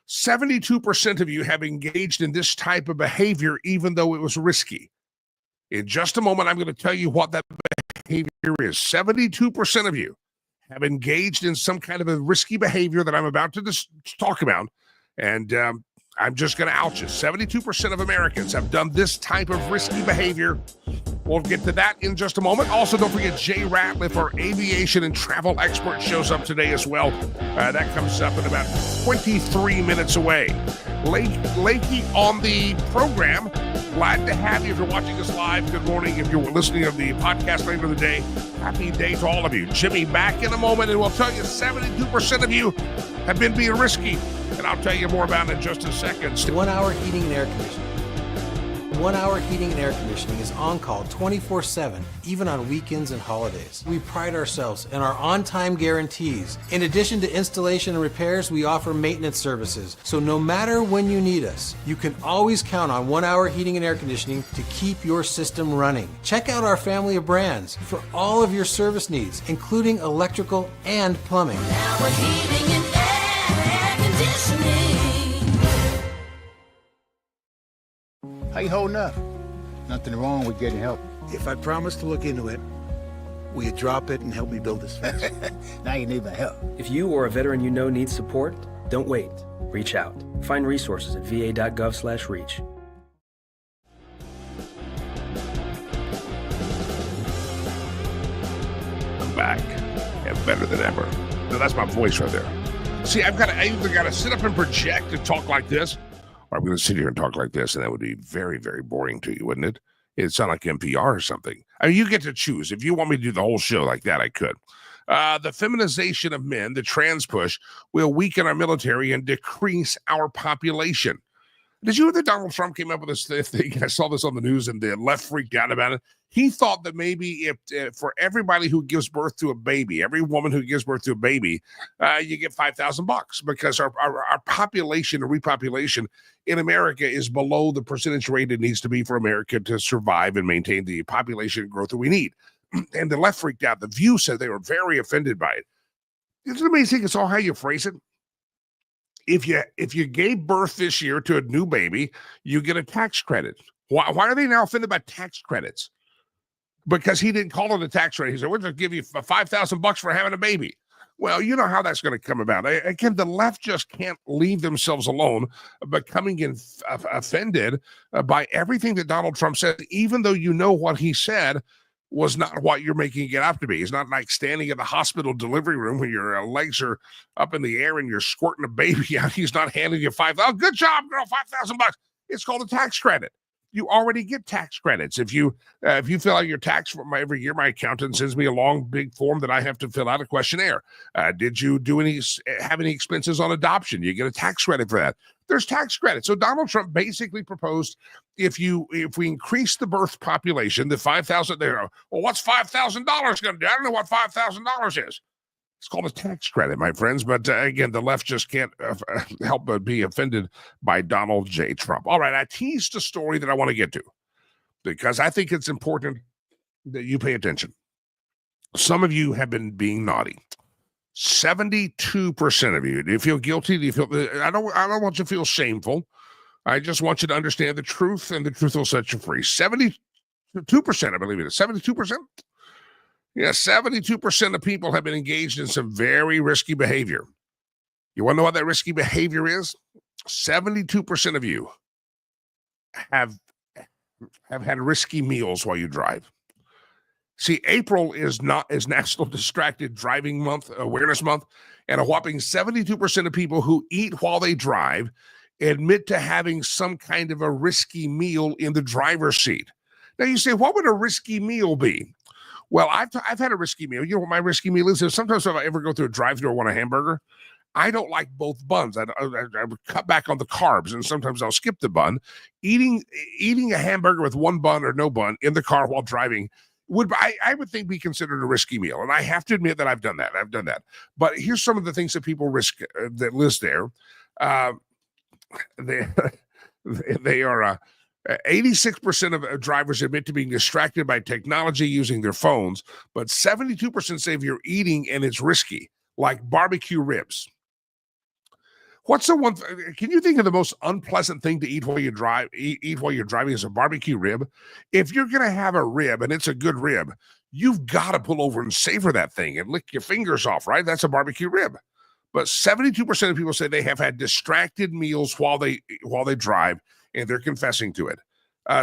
72% of you have engaged in this type of behavior, even though it was risky. In just a moment, I'm going to tell you what that behavior is. 72% of you have engaged in some kind of a risky behavior that I'm about to talk about. And I'm just going to out you. 72% of Americans have done this type of risky behavior. We'll get to that in just a moment. Also, don't forget Jay Ratliff, our aviation and travel expert, shows up today as well. That comes up in about 23 minutes away. Lakey on the program. Glad to have you. If you're watching us live, good morning. If you're listening to the podcast later in the day, happy day to all of you. Jimmy back in a moment, and we'll tell you 72% of you have been being risky. And I'll tell you more about it in just a second. 1 hour heating and air conditioning. 1 Hour Heating and Air Conditioning is on call 24/7, even on weekends and holidays. We pride ourselves in our on-time guarantees. In addition to installation and repairs, we offer maintenance services. So no matter when you need us, you can always count on 1 Hour Heating and Air Conditioning to keep your system running. Check out our family of brands for all of your service needs, including electrical and plumbing. 1 Hour Heating and Air Conditioning. How you holding up? Nothing wrong with getting help. If I promise to look into it, will you drop it and help me build this fence? Now you need my help. If you or a veteran you know needs support, don't wait. Reach out. Find resources at va.gov/reach. I'm back and better than ever. So that's my voice right there. See, I either got to sit up and project and talk like this, or I'm going to sit here and talk like this, and that would be very, very boring to you, wouldn't it? It'd sound like NPR or something. I mean, you get to choose. If you want me to do the whole show like that, I could. The feminization of men, the trans push, will weaken our military and decrease our population. Did you hear that Donald Trump came up with this thing? I saw this on the news, and the left freaked out about it. He thought that maybe if for everybody who gives birth to a baby, every woman who gives birth to a baby, you get $5,000 because our population and repopulation in America is below the percentage rate it needs to be for America to survive and maintain the population growth that we need. And the left freaked out. The View said they were very offended by it. Isn't it amazing? It's all how you phrase it. If you gave birth this year to a new baby, you get a tax credit. Why are they now offended by tax credits? Because he didn't call it a tax credit. He said, we're going to give you $5,000 for having a baby. Well, you know how that's going to come about. Again, the left just can't leave themselves alone, becoming offended by everything that Donald Trump said, even though you know what he said was not what you're making it out to be. It's not like standing in the hospital delivery room when your legs are up in the air and you're squirting a baby out. He's not handing you $5,000. Oh, good job, girl, $5,000. It's called a tax credit. You already get tax credits. If you fill out your tax form every year, my accountant sends me a long, big form that I have to fill out a questionnaire. Did you have any expenses on adoption? You get a tax credit for that. There's tax credits. So Donald Trump basically proposed if we increase the birth population, the 5,000 there. Well, what's $5,000 going to do? I don't know what $5,000 is. It's called a tax credit, my friends. But again, the left just can't help but be offended by Donald J. Trump. All right, I teased a story that I want to get to because I think it's important that you pay attention. Some of you have been being naughty. 72% of you. Do you feel guilty? Do you feel? I don't want you to feel shameful. I just want you to understand the truth, and the truth will set you free. 72%, I believe it is. 72%. Yeah, 72% of people have been engaged in some very risky behavior. You want to know what that risky behavior is? 72% of you have had risky meals while you drive. See, April is National Distracted Driving Month, Awareness Month, and a whopping 72% of people who eat while they drive admit to having some kind of a risky meal in the driver's seat. Now you say, what would a risky meal be? Well, I've had a risky meal. You know what my risky meal is? Sometimes if I ever go through a drive-thru or want a hamburger, I don't like both buns. I cut back on the carbs, and sometimes I'll skip the bun. Eating a hamburger with one bun or no bun in the car while driving I would think be considered a risky meal. And I have to admit that I've done that. But here's some of the things that people risk that list there. They are 86% of drivers admit to being distracted by technology using their phones, but 72% say if you're eating and it's risky, like barbecue ribs. What's the one? Can you think of the most unpleasant thing to eat while you drive? Eat while you're driving is a barbecue rib. If you're gonna have a rib and it's a good rib, you've got to pull over and savor that thing and lick your fingers off, right? That's a barbecue rib. But 72% of people say they have had distracted meals while they drive, and they're confessing to it.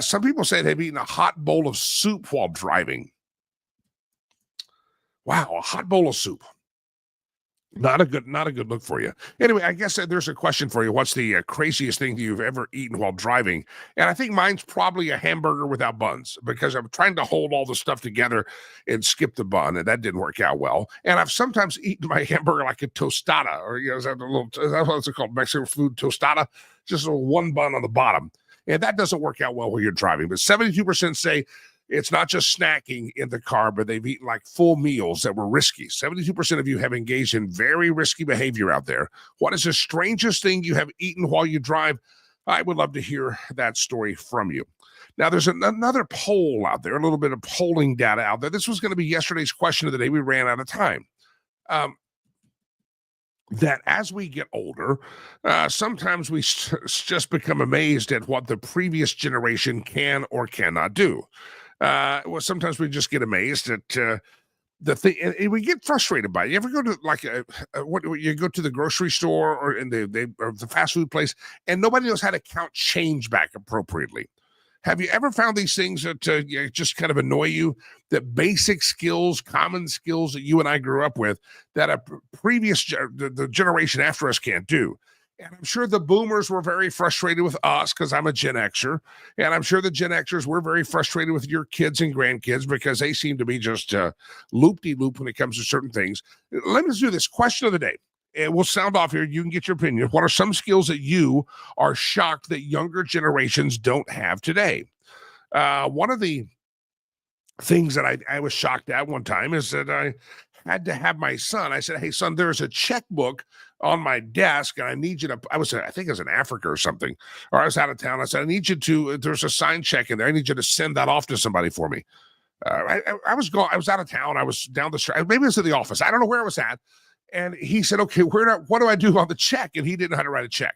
Some people say they've eaten a hot bowl of soup while driving. Wow, a hot bowl of soup. Not a good look for you. Anyway, I guess there's a question for you. What's the craziest thing you've ever eaten while driving? And I think mine's probably a hamburger without buns, because I'm trying to hold all the stuff together and skip the bun, and that didn't work out well. And I've sometimes eaten my hamburger like a tostada, or is that what it's called, Mexican food tostada? Just a one bun on the bottom. And that doesn't work out well when you're driving. But 72% say it's not just snacking in the car, but they've eaten like full meals that were risky. 72% of you have engaged in very risky behavior out there. What is the strangest thing you have eaten while you drive? I would love to hear that story from you. Now, there's another poll out there, a little bit of polling data out there. This was going to be yesterday's question of the day. We ran out of time. That as we get older, sometimes we just become amazed at what the previous generation can or cannot do. Well, sometimes we just get amazed at the thing, and we get frustrated by it. You ever go to like you go to the grocery store or in the fast food place, and nobody knows how to count change back appropriately? Have you ever found these things that just kind of annoy you? That basic skills, common skills that you and I grew up with, that a previous the generation after us can't do. And I'm sure the boomers were very frustrated with us because I'm a Gen Xer. And I'm sure the Gen Xers were very frustrated with your kids and grandkids because they seem to be just loop-de-loop when it comes to certain things. Let me do this question of the day. And we'll sound off here. You can get your opinion. What are some skills that you are shocked that younger generations don't have today? One of the things that I was shocked at one time is that I had to have my son. I said, "Hey, son, there's a checkbook on my desk, and I need you to." I think I was in Africa or something, or I was out of town. I said, "I need you to. There's a signed check in there. I need you to send that off to somebody for me." I was gone. I was out of town. I was down the street. Maybe it was at the office. I don't know where I was at. And he said, "Okay, what do I do on the check?" And he didn't know how to write a check.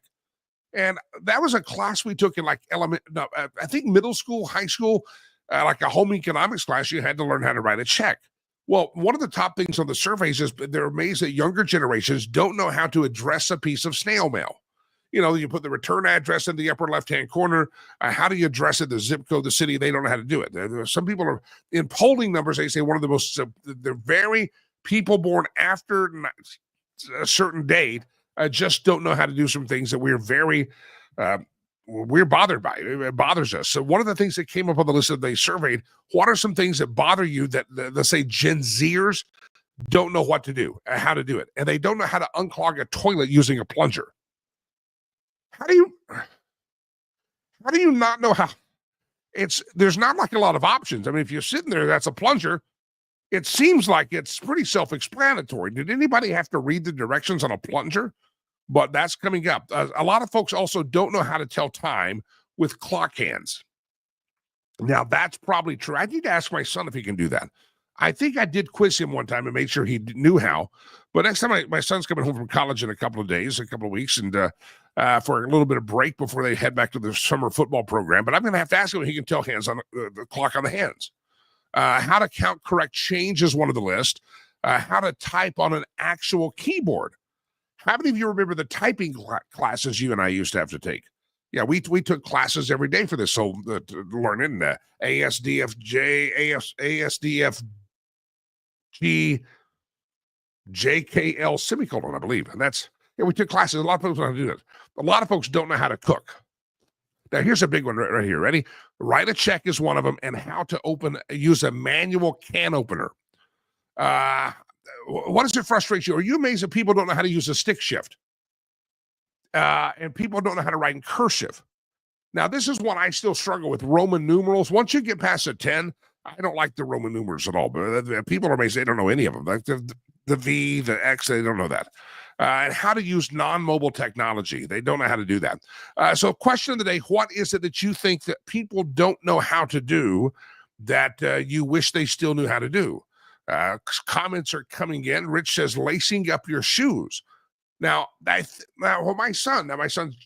And that was a class we took in like I think middle school, high school, like a home economics class. You had to learn how to write a check. Well, one of the top things on the surveys is they're amazed that younger generations don't know how to address a piece of snail mail. You know, you put the return address in the upper left-hand corner. How do you address it? The zip code, the city, they don't know how to do it. Some people are, in polling numbers, they say one of the most, they're very people born after a certain date just don't know how to do some things that we're bothered by. It bothers us. So one of the things that came up on the list that they surveyed, what are some things that bother you that, let's say, Gen Zers don't know what to do, how to do it, and they don't know how to unclog a toilet using a plunger? How do you not know how? There's not like a lot of options. I mean, if you're sitting there, that's a plunger. It seems like it's pretty self-explanatory. Did anybody have to read the directions on a plunger? But that's coming up. A lot of folks also don't know how to tell time with clock hands. Now, that's probably true. I need to ask my son if he can do that. I think I did quiz him one time and made sure he knew how. But next time, my son's coming home from college in a couple of weeks, and for a little bit of break before they head back to the summer football program. But I'm going to have to ask him if he can tell hands on the clock on the hands. How to count correct change is one of the list. How to type on an actual keyboard. How many of you remember the typing classes you and I used to have to take? Yeah, we took classes every day for this, so learning ASDFJ, ASDFG, JKL semicolon, I believe. And we took classes. A lot of folks know how to do that. A lot of folks don't know how to cook. Now, here's a big one right here. Ready? Write a check is one of them, and how to use a manual can opener. What does it frustrate you? Are you amazed that people don't know how to use a stick shift? And people don't know how to write in cursive. Now, this is one I still struggle with, Roman numerals. Once you get past a 10, I don't like the Roman numerals at all. But people are amazed they don't know any of them. Like the V, the X, they don't know that. And how to use non-mobile technology. They don't know how to do that. So question of the day, what is it that you think that people don't know how to do that you wish they still knew how to do? Comments are coming in. Rich says, lacing up your shoes. Now, my son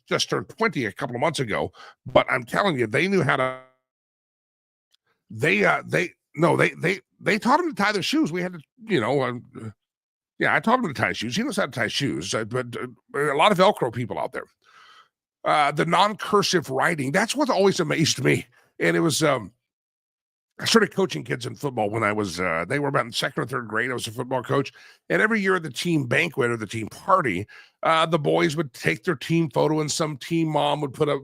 just turned 20 a couple of months ago, but I'm telling you, they knew how to. They taught him to tie their shoes. We had to, I taught him to tie shoes. He knows how to tie shoes, but a lot of Velcro people out there. The non-cursive writing, that's what always amazed me. And it was, I started coaching kids in football when I was, they were about in second or third grade. I was a football coach. And every year at the team banquet or the team party, the boys would take their team photo and some team mom would put a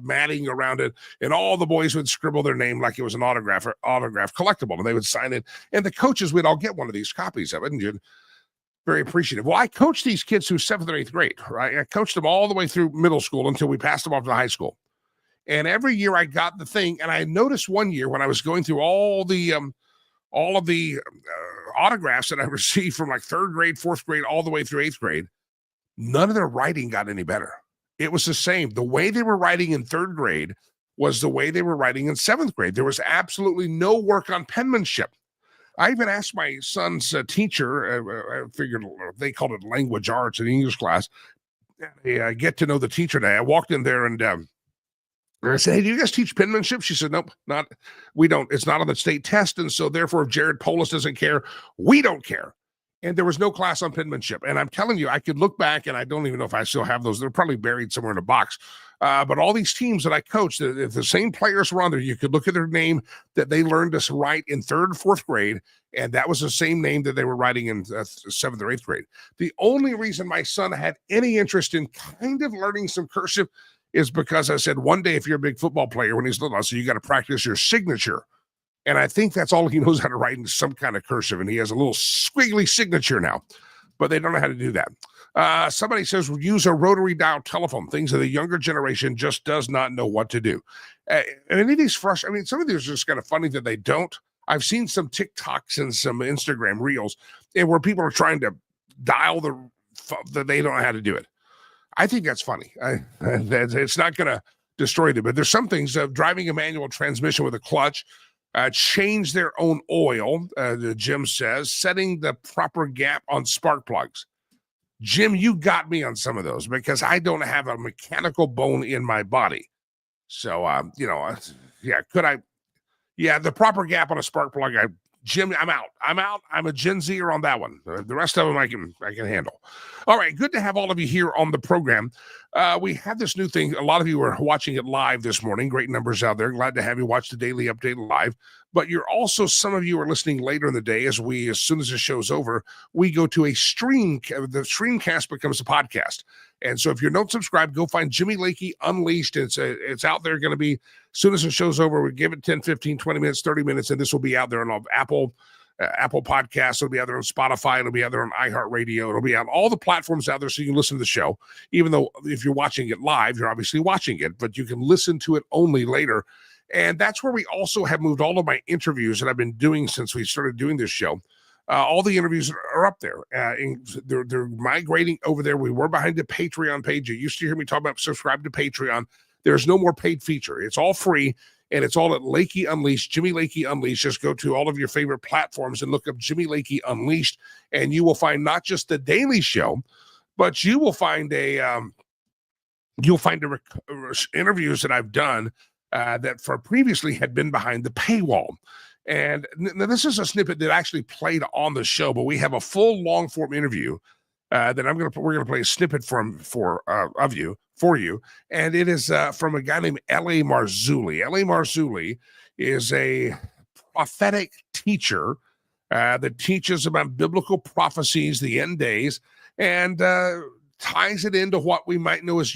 matting around it. And all the boys would scribble their name like it was an autograph collectible. And they would sign it. And the coaches would all get one of these copies of it. And you'd very appreciative. Well, I coached these kids through 7th or 8th grade, right? I coached them all the way through middle school until we passed them off to high school. And every year I got the thing, and I noticed one year when I was going through all of the autographs that I received from like 3rd grade, 4th grade, all the way through 8th grade, none of their writing got any better. It was the same. The way they were writing in 3rd grade was the way they were writing in 7th grade. There was absolutely no work on penmanship. I even asked my son's teacher, I figured they called it language arts in English class. I get to know the teacher today. I walked in there and I said, hey, do you guys teach penmanship? She said, nope, we don't. It's not on the state test. And so therefore, if Jared Polis doesn't care, we don't care. And there was no class on penmanship. And I'm telling you, I could look back, and I don't even know if I still have those. They're probably buried somewhere in a box. But all these teams that I coached, if the same players were on there, you could look at their name that they learned to write in 3rd, 4th grade, and that was the same name that they were writing in 7th or 8th grade. The only reason my son had any interest in kind of learning some cursive is because I said, one day, if you're a big football player, when he's little, I said, you got to practice your signature. And I think that's all he knows how to write in some kind of cursive. And he has a little squiggly signature now, but they don't know how to do that. Somebody says, we'll use a rotary dial telephone. Things that the younger generation just does not know what to do. And any of these some of these are just kind of funny that they don't. I've seen some TikToks and some Instagram reels where people are trying to dial that they don't know how to do it. I think that's funny. It's not going to destroy them, but there's some things driving a manual transmission with a clutch, change their own oil, Jim says, setting the proper gap on spark plugs. Jim, you got me on some of those because I don't have a mechanical bone in my body. So, could I? Yeah, the proper gap on a spark plug. Jim, I'm out. I'm a Gen Zer on that one. The rest of them I can handle. All right, good to have all of you here on the program. We have this new thing. A lot of you are watching it live this morning. Great numbers out there. Glad to have you watch the Daily Update live. But some of you are listening later in the day as soon as the show's over, we go to a stream. The streamcast becomes a podcast. And so if you're not subscribed, go find Jimmy Lakey Unleashed. It's out there, going to be, as soon as the show's over, we give it 10, 15, 20 minutes, 30 minutes, and this will be out there on Apple Podcasts. It'll be out there on Spotify. It'll be out there on iHeartRadio. It'll be on all the platforms out there so you can listen to the show. Even though if you're watching it live, you're obviously watching it, but you can listen to it only later. And that's where we also have moved all of my interviews that I've been doing since we started doing this show. All the interviews are up there. They're migrating over there. We were behind the Patreon page. You used to hear me talk about subscribe to Patreon. There's no more paid feature. It's all free, and it's all at Lakey Unleashed, Jimmy Lakey Unleashed. Just go to all of your favorite platforms and look up Jimmy Lakey Unleashed, and you will find not just the daily show, but you will find interviews that I've done that for previously had been behind the paywall. And this is a snippet that actually played on the show, but we have a full long form interview that we're going to play a snippet for you. And it is from a guy named L.A. Marzulli. L.A. Marzulli is a prophetic teacher that teaches about biblical prophecies, the end days, and ties it into what we might know as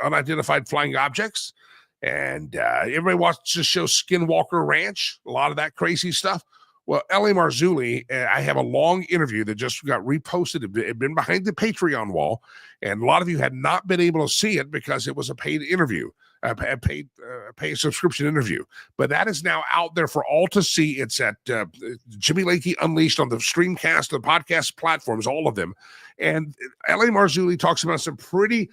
unidentified flying objects. And everybody watches the show Skinwalker Ranch, a lot of that crazy stuff. Well, L.A. Marzulli, I have a long interview that just got reposted. It had been behind the Patreon wall, and a lot of you had not been able to see it because it was a paid interview, a paid subscription interview. But that is now out there for all to see. It's at Jimmy Lakey Unleashed on the Streamcast, the podcast platforms, all of them. And L.A. Marzulli talks about some pretty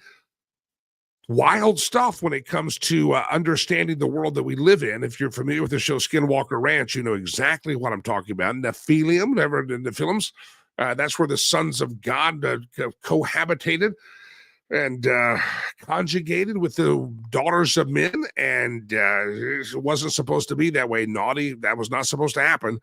wild stuff when it comes to understanding the world that we live in. If you're familiar with the show Skinwalker Ranch, you know exactly what I'm talking about. Nephilium, never in the films. That's where the sons of God cohabitated and conjugated with the daughters of men. And it wasn't supposed to be that way. Naughty. That was not supposed to happen.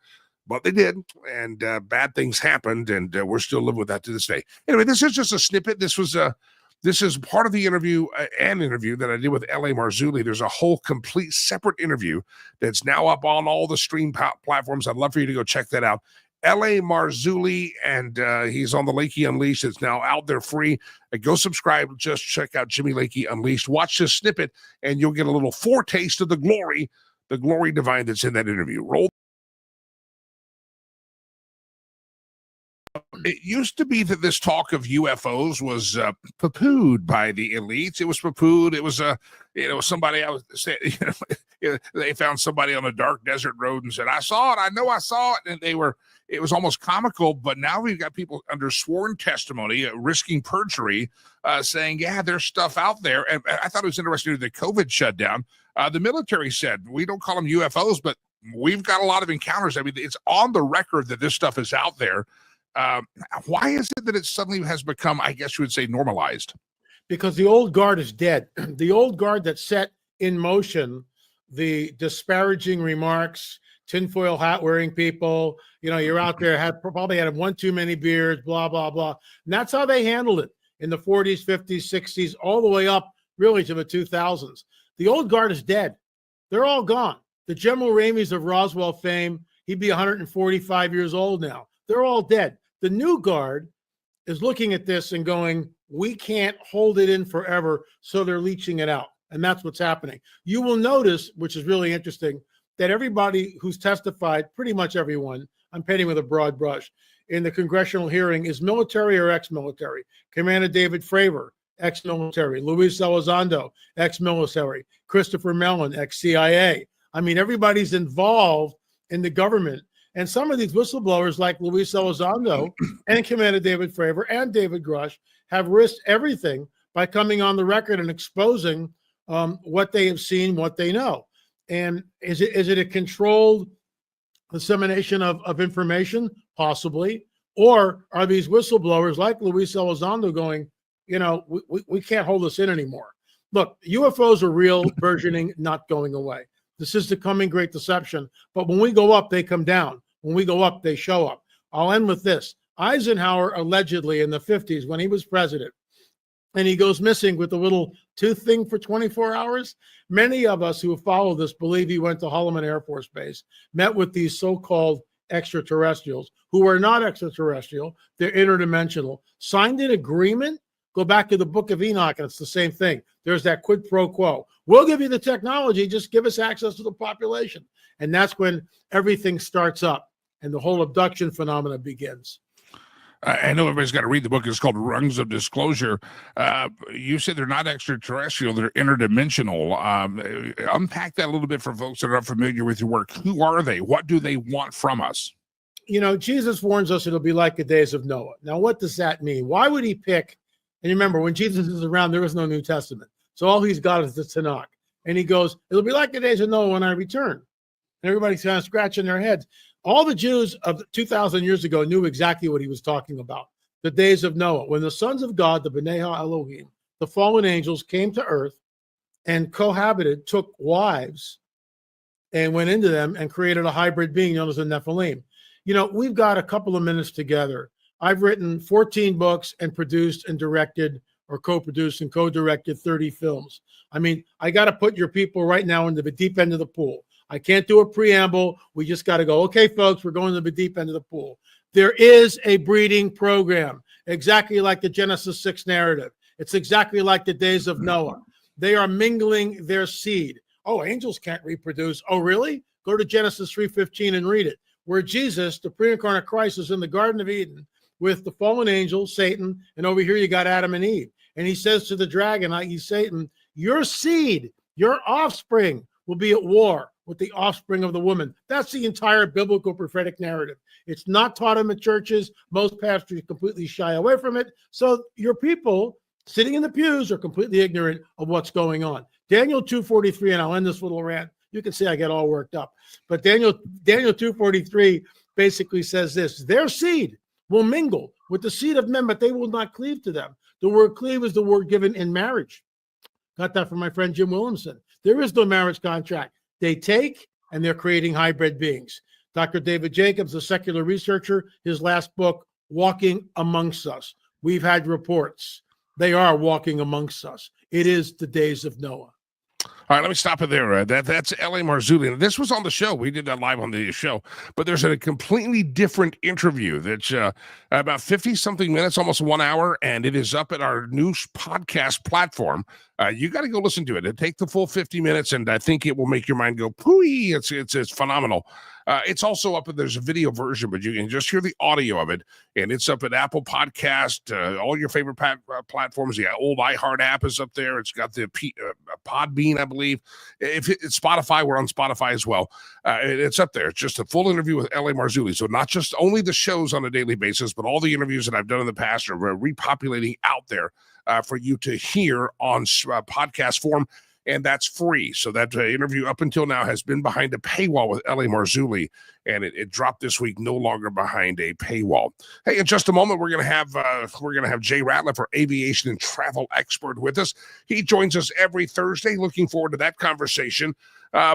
But they did, and bad things happened, and we're still living with that to this day. Anyway, this is just a snippet. This is part of the interview, an interview that I did with L.A. Marzulli. There's a whole complete separate interview that's now up on all the stream platforms. I'd love for you to go check that out. L.A. Marzulli, and he's on the Lakey Unleashed. It's now out there free. Go subscribe. Just check out Jimmy Lakey Unleashed. Watch this snippet, and you'll get a little foretaste of the glory divine that's in that interview. Roll. it used to be that this talk of UFOs was poo-pooed by the elites. It was poo-pooed. It was somebody I was saying, they found somebody on a dark desert road and said, "I saw it. I know I saw it," and it was almost comical. But now we've got people under sworn testimony, risking perjury, saying, "Yeah, there's stuff out there." And I thought it was interesting the COVID shutdown. The military said, "We don't call them UFOs, but we've got a lot of encounters." I mean, it's on the record that this stuff is out there. Why is it that it suddenly has become, I guess you would say, normalized? Because the old guard is dead. The old guard that set in motion the disparaging remarks, tinfoil hat wearing people, you're out there, probably had one too many beers, blah, blah, blah. And that's how they handled it in the 40s, 50s, 60s, all the way up really to the 2000s. The old guard is dead. They're all gone. The General Ramies of Roswell fame, he'd be 145 years old now. They're all dead. The new guard is looking at this and going, we can't hold it in forever, so they're leaching it out. And that's what's happening. You will notice, which is really interesting, that everybody who's testified, pretty much everyone, I'm painting with a broad brush, in the congressional hearing is military or ex-military. Commander David Fravor, ex-military. Luis Elizondo, ex-military. Christopher Mellon, ex-CIA. I mean, everybody's involved in the government. And some of these whistleblowers like Luis Elizondo and Commander David Fravor and David Grush have risked everything by coming on the record and exposing what they have seen, what they know. And is it a controlled dissemination of information? Possibly. Or are these whistleblowers like Luis Elizondo going, we can't hold this in anymore? Look, UFOs are real, burgeoning, not going away. This is the coming great deception. But when we go up, they come down. When we go up, they show up. I'll end with this. Eisenhower allegedly in the 50s, when he was president, and he goes missing with a little tooth thing for 24 hours. Many of us who follow this believe he went to Holloman Air Force Base, met with these so-called extraterrestrials who are not extraterrestrial. They're interdimensional. Signed an agreement. Go back to the Book of Enoch, and it's the same thing. There's that quid pro quo. We'll give you the technology, just give us access to the population. And that's when everything starts up and the whole abduction phenomena begins. I know everybody's got to read the book. It's called Rungs of Disclosure. You said they're not extraterrestrial, they're interdimensional. Unpack that a little bit for folks that are unfamiliar with your work. Who are they? What do they want from us? Jesus warns us it'll be like the days of Noah. Now, what does that mean? Why would he pick? And remember, when Jesus is around, there is no New Testament. So all he's got is the Tanakh. And he goes, it'll be like the days of Noah when I return. And everybody's kind of scratching their heads. All the Jews of 2,000 years ago knew exactly what he was talking about. The days of Noah, when the sons of God, the B'nai Elohim, the fallen angels, came to earth and cohabited, took wives, and went into them and created a hybrid being known as the Nephilim. We've got a couple of minutes together. I've written 14 books and produced and directed or co-produced and co-directed 30 films. I mean, I got to put your people right now into the deep end of the pool. I can't do a preamble. We just got to go, okay, folks, we're going to the deep end of the pool. There is a breeding program, exactly like the Genesis 6 narrative. It's exactly like the days of Noah. They are mingling their seed. Oh, angels can't reproduce. Oh, really? Go to Genesis 3:15 and read it, where Jesus, the pre-incarnate Christ, is in the Garden of Eden with the fallen angel, Satan, and over here you got Adam and Eve. And he says to the dragon, i.e. Satan, your seed, your offspring will be at war with the offspring of the woman. That's the entire biblical prophetic narrative. It's not taught in the churches. Most pastors completely shy away from it. So your people sitting in the pews are completely ignorant of what's going on. Daniel 2:43, and I'll end this little rant. You can see I get all worked up. But Daniel 2:43 basically says this: their seed will mingle with the seed of men, but they will not cleave to them. The word cleave is the word given in marriage. Got that from my friend Jim Williamson. There is no marriage contract. They take, and they're creating hybrid beings. Dr. David Jacobs, a secular researcher, his last book, Walking Amongst Us. We've had reports. They are walking amongst us. It is the days of Noah. All right, let me stop it there. That's L.A. Marzulli. This was on the show. We did that live on the show, but there's a completely different interview that's about 50-something minutes, almost 1 hour, and it is up at our new podcast platform. You got to go listen to it. It take the full 50 minutes, and I think it will make your mind go, pooey. It's phenomenal. It's also up, and there's a video version, but you can just hear the audio of it, and it's up at Apple Podcast, all your favorite platforms. The old iHeart app is up there. It's got the Podbean, I believe. If it's Spotify, we're on Spotify as well. It's up there. It's just a full interview with L.A. Marzulli. So not just only the shows on a daily basis, but all the interviews that I've done in the past are repopulating out there for you to hear on podcast form. And that's free. So that interview up until now has been behind a paywall with L.A. Marzulli, and it dropped this week, no longer behind a paywall. Hey, in just a moment, we're gonna have Jay Ratliff, our aviation and travel expert, with us. He joins us every Thursday. Looking forward to that conversation.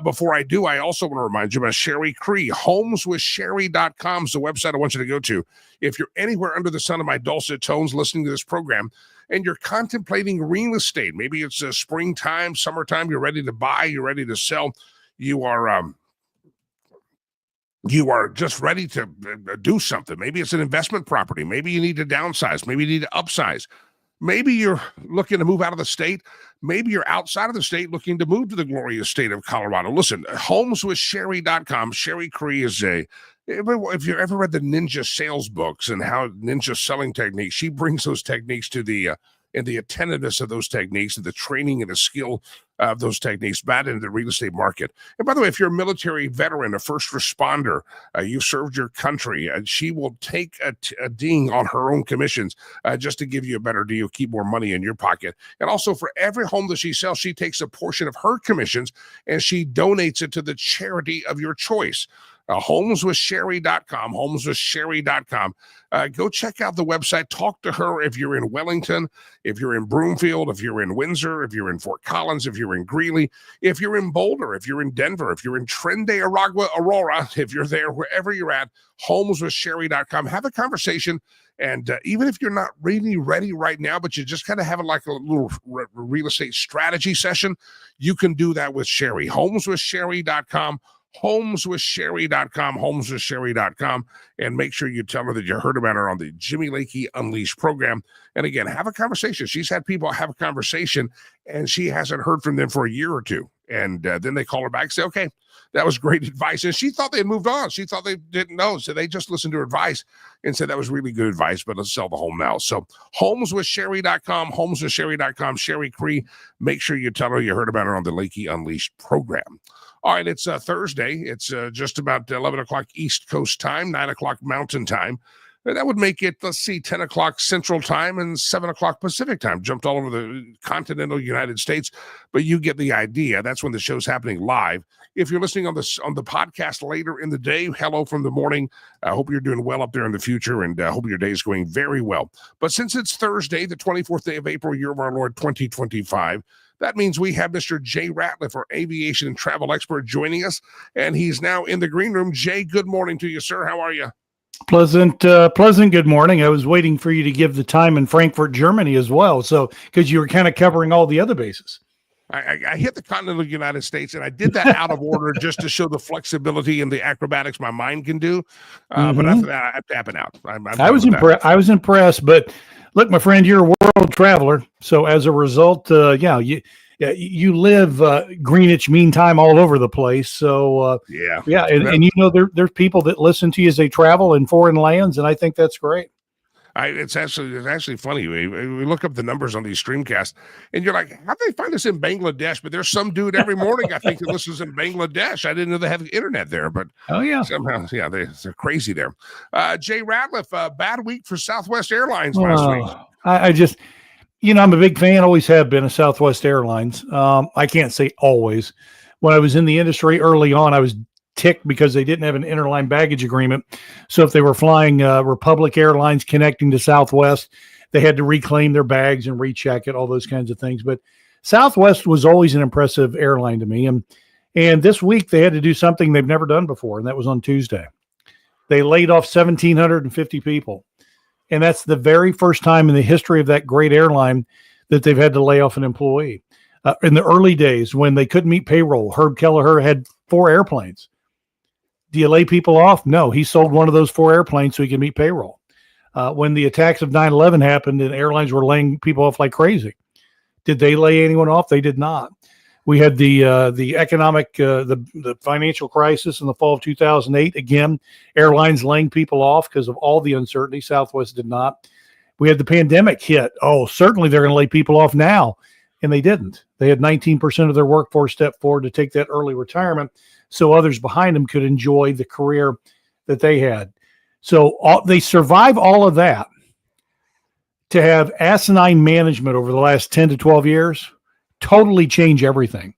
Before I do, I also want to remind you about Sherry Cree. HomesWithSherry.com is the website I want you to go to. If you're anywhere under the sun of my dulcet tones listening to this program, and you're contemplating real estate, maybe it's springtime, summertime, you're ready to buy, you're ready to sell, you are just ready to do something. Maybe it's an investment property. Maybe you need to downsize. Maybe you need to upsize. Maybe you're looking to move out of the state. Maybe you're outside of the state looking to move to the glorious state of Colorado. Listen, HomesWithSherry.com. Sherry Cree is if you ever read the ninja sales books and how ninja selling techniques, she brings those techniques to the attentiveness of those techniques and the training and the skill of those techniques back into the real estate market. And by the way, if you're a military veteran, a first responder, you served your country, she will take a ding on her own commissions just to give you a better deal, keep more money in your pocket. And also for every home that she sells, she takes a portion of her commissions and she donates it to the charity of your choice. HomesWithSherry.com, HomesWithSherry.com. Go check out the website. Talk to her if you're in Wellington, if you're in Broomfield, if you're in Windsor, if you're in Fort Collins, if you're in Greeley, if you're in Boulder, if you're in Denver, if you're in Trende, Aragua, Aurora, if you're there, wherever you're at, HomesWithSherry.com. Have a conversation. And even if you're not really ready right now, but you just kind of have like a little real estate strategy session, you can do that with Sherry. HomesWithSherry.com. HomesWithSherry.com, HomesWithSherry.com, and make sure you tell her that you heard about her on the Jimmy Lakey Unleashed program. And again, have a conversation. She's had people have a conversation, and she hasn't heard from them for a year or two. And then they call her back and say, okay, that was great advice. And she thought they had moved on. She thought they didn't know. So they just listened to her advice and said that was really good advice, but let's sell the home now. So HomesWithSherry.com, HomesWithSherry.com, Sherry Cree. Make sure you tell her you heard about her on the Lakey Unleashed program. All right, it's Thursday. It's just about 11 o'clock East Coast time, 9 o'clock Mountain time. That would make it, 10 o'clock Central time and 7 o'clock Pacific time. Jumped all over the continental United States, but you get the idea. That's when the show's happening live. If you're listening on the podcast later in the day, hello from the morning. I hope you're doing well up there in the future, and I hope your day is going very well. But since it's Thursday, the 24th day of April, year of our Lord 2025, that means we have Mr. Jay Ratliff, our aviation and travel expert, joining us, and he's now in the green room. Jay, good morning to you, sir. How are you? Pleasant good morning. I was waiting for you to give the time in Frankfurt, Germany as well, so because you were kind of covering all the other bases. I hit the continental United States, and I did that out of order just to show the flexibility and the acrobatics my mind can do. But after that, I'm tapping out. I was impressed, but look, my friend, you're a world traveler, so as a result, you live Greenwich Mean Time all over the place. So and you know there's people that listen to you as they travel in foreign lands, and I think that's great. It's actually funny. We look up the numbers on these streamcasts, and you're like, how do they find us in Bangladesh? But there's some dude every morning, I think, that listens in Bangladesh. I didn't know they have internet there, but somehow, they're crazy there. Jay Ratliff, bad week for Southwest Airlines last week. I just, I'm a big fan, always have been of Southwest Airlines. I can't say always. When I was in the industry early on, I was ticked because they didn't have an interline baggage agreement. So if they were flying Republic Airlines connecting to Southwest, they had to reclaim their bags and recheck it, all those kinds of things. But Southwest was always an impressive airline to me. And this week they had to do something they've never done before, and that was on Tuesday. They laid off 1,750 people. And that's the very first time in the history of that great airline that they've had to lay off an employee. In the early days when they couldn't meet payroll, Herb Kelleher had 4 airplanes. Do you lay people off? No, he sold one of those 4 airplanes so he could meet payroll. When the attacks of 9/11 happened and airlines were laying people off like crazy, did they lay anyone off? They did not. We had the economic, the financial crisis in the fall of 2008. Again, airlines laying people off because of all the uncertainty. Southwest did not. We had the pandemic hit. Oh, certainly they're going to lay people off now. And they didn't. They had 19% of their workforce step forward to take that early retirement so others behind them could enjoy the career that they had. So they survive all of that to have asinine management over the last 10 to 12 years, totally change everything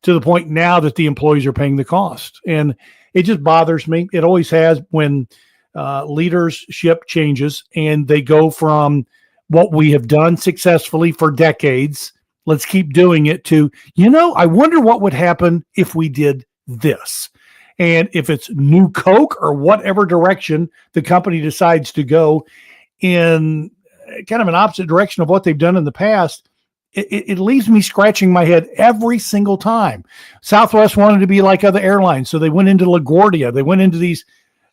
to the point now that the employees are paying the cost. And it just bothers me. It always has when leadership changes and they go from what we have done successfully for decades, let's keep doing it, to, I wonder what would happen if we did this. And if it's new Coke or whatever direction the company decides to go in kind of an opposite direction of what they've done in the past, it leaves me scratching my head every single time. Southwest wanted to be like other airlines, so they went into LaGuardia. They went into these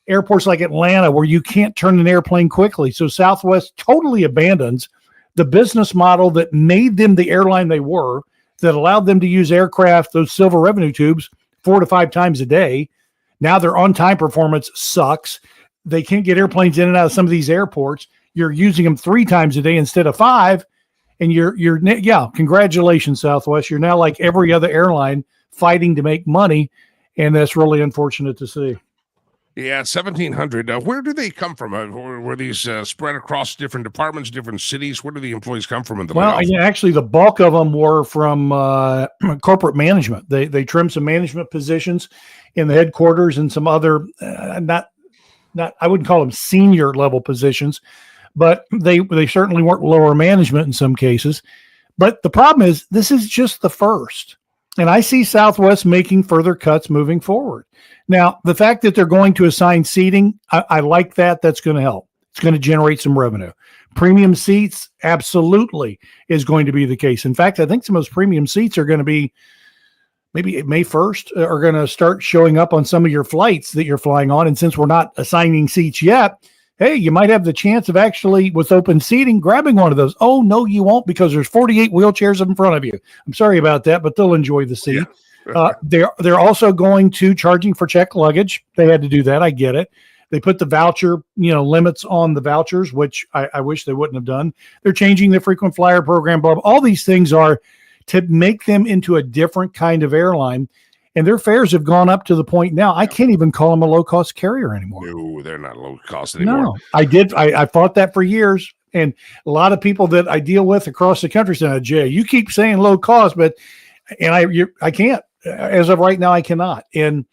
airports like Atlanta where you can't turn an airplane quickly. So Southwest totally abandons the business model that made them the airline they were, that allowed them to use aircraft, those silver revenue tubes, 4 to 5 times a day. Now their on-time performance sucks. They can't get airplanes in and out of some of these airports. You're using them 3 times a day instead of 5. And congratulations, Southwest. You're now like every other airline fighting to make money. And that's really unfortunate to see. Yeah, 1,700. Where do they come from? Were these spread across different departments, different cities? Where do the employees come from in the layoff? Yeah, actually, the bulk of them were from corporate management. They trimmed some management positions in the headquarters and some other, not I wouldn't call them senior level positions, but they certainly weren't lower management in some cases. But the problem is, this is just the first. And I see Southwest making further cuts moving forward. Now, the fact that they're going to assign seating, I like that. That's going to help. It's going to generate some revenue. Premium seats, absolutely, is going to be the case. In fact, I think some of those premium seats are going to be, maybe May 1st, are going to start showing up on some of your flights that you're flying on. And since we're not assigning seats yet, hey, you might have the chance of actually, with open seating, grabbing one of those. Oh, no, you won't, because there's 48 wheelchairs in front of you. I'm sorry about that, but they'll enjoy the seat. Yeah. They're also going to charging for checked luggage. They had to do that. I get it. They put the voucher, limits on the vouchers, which I wish they wouldn't have done. They're changing the frequent flyer program. Blah, blah. All these things are to make them into a different kind of airline. And their fares have gone up to the point now I can't even call them a low-cost carrier anymore. No, they're not low-cost anymore. No, I fought that for years. And a lot of people that I deal with across the country said, Jay, you keep saying low cost, but I can't. As of right now, I cannot. And,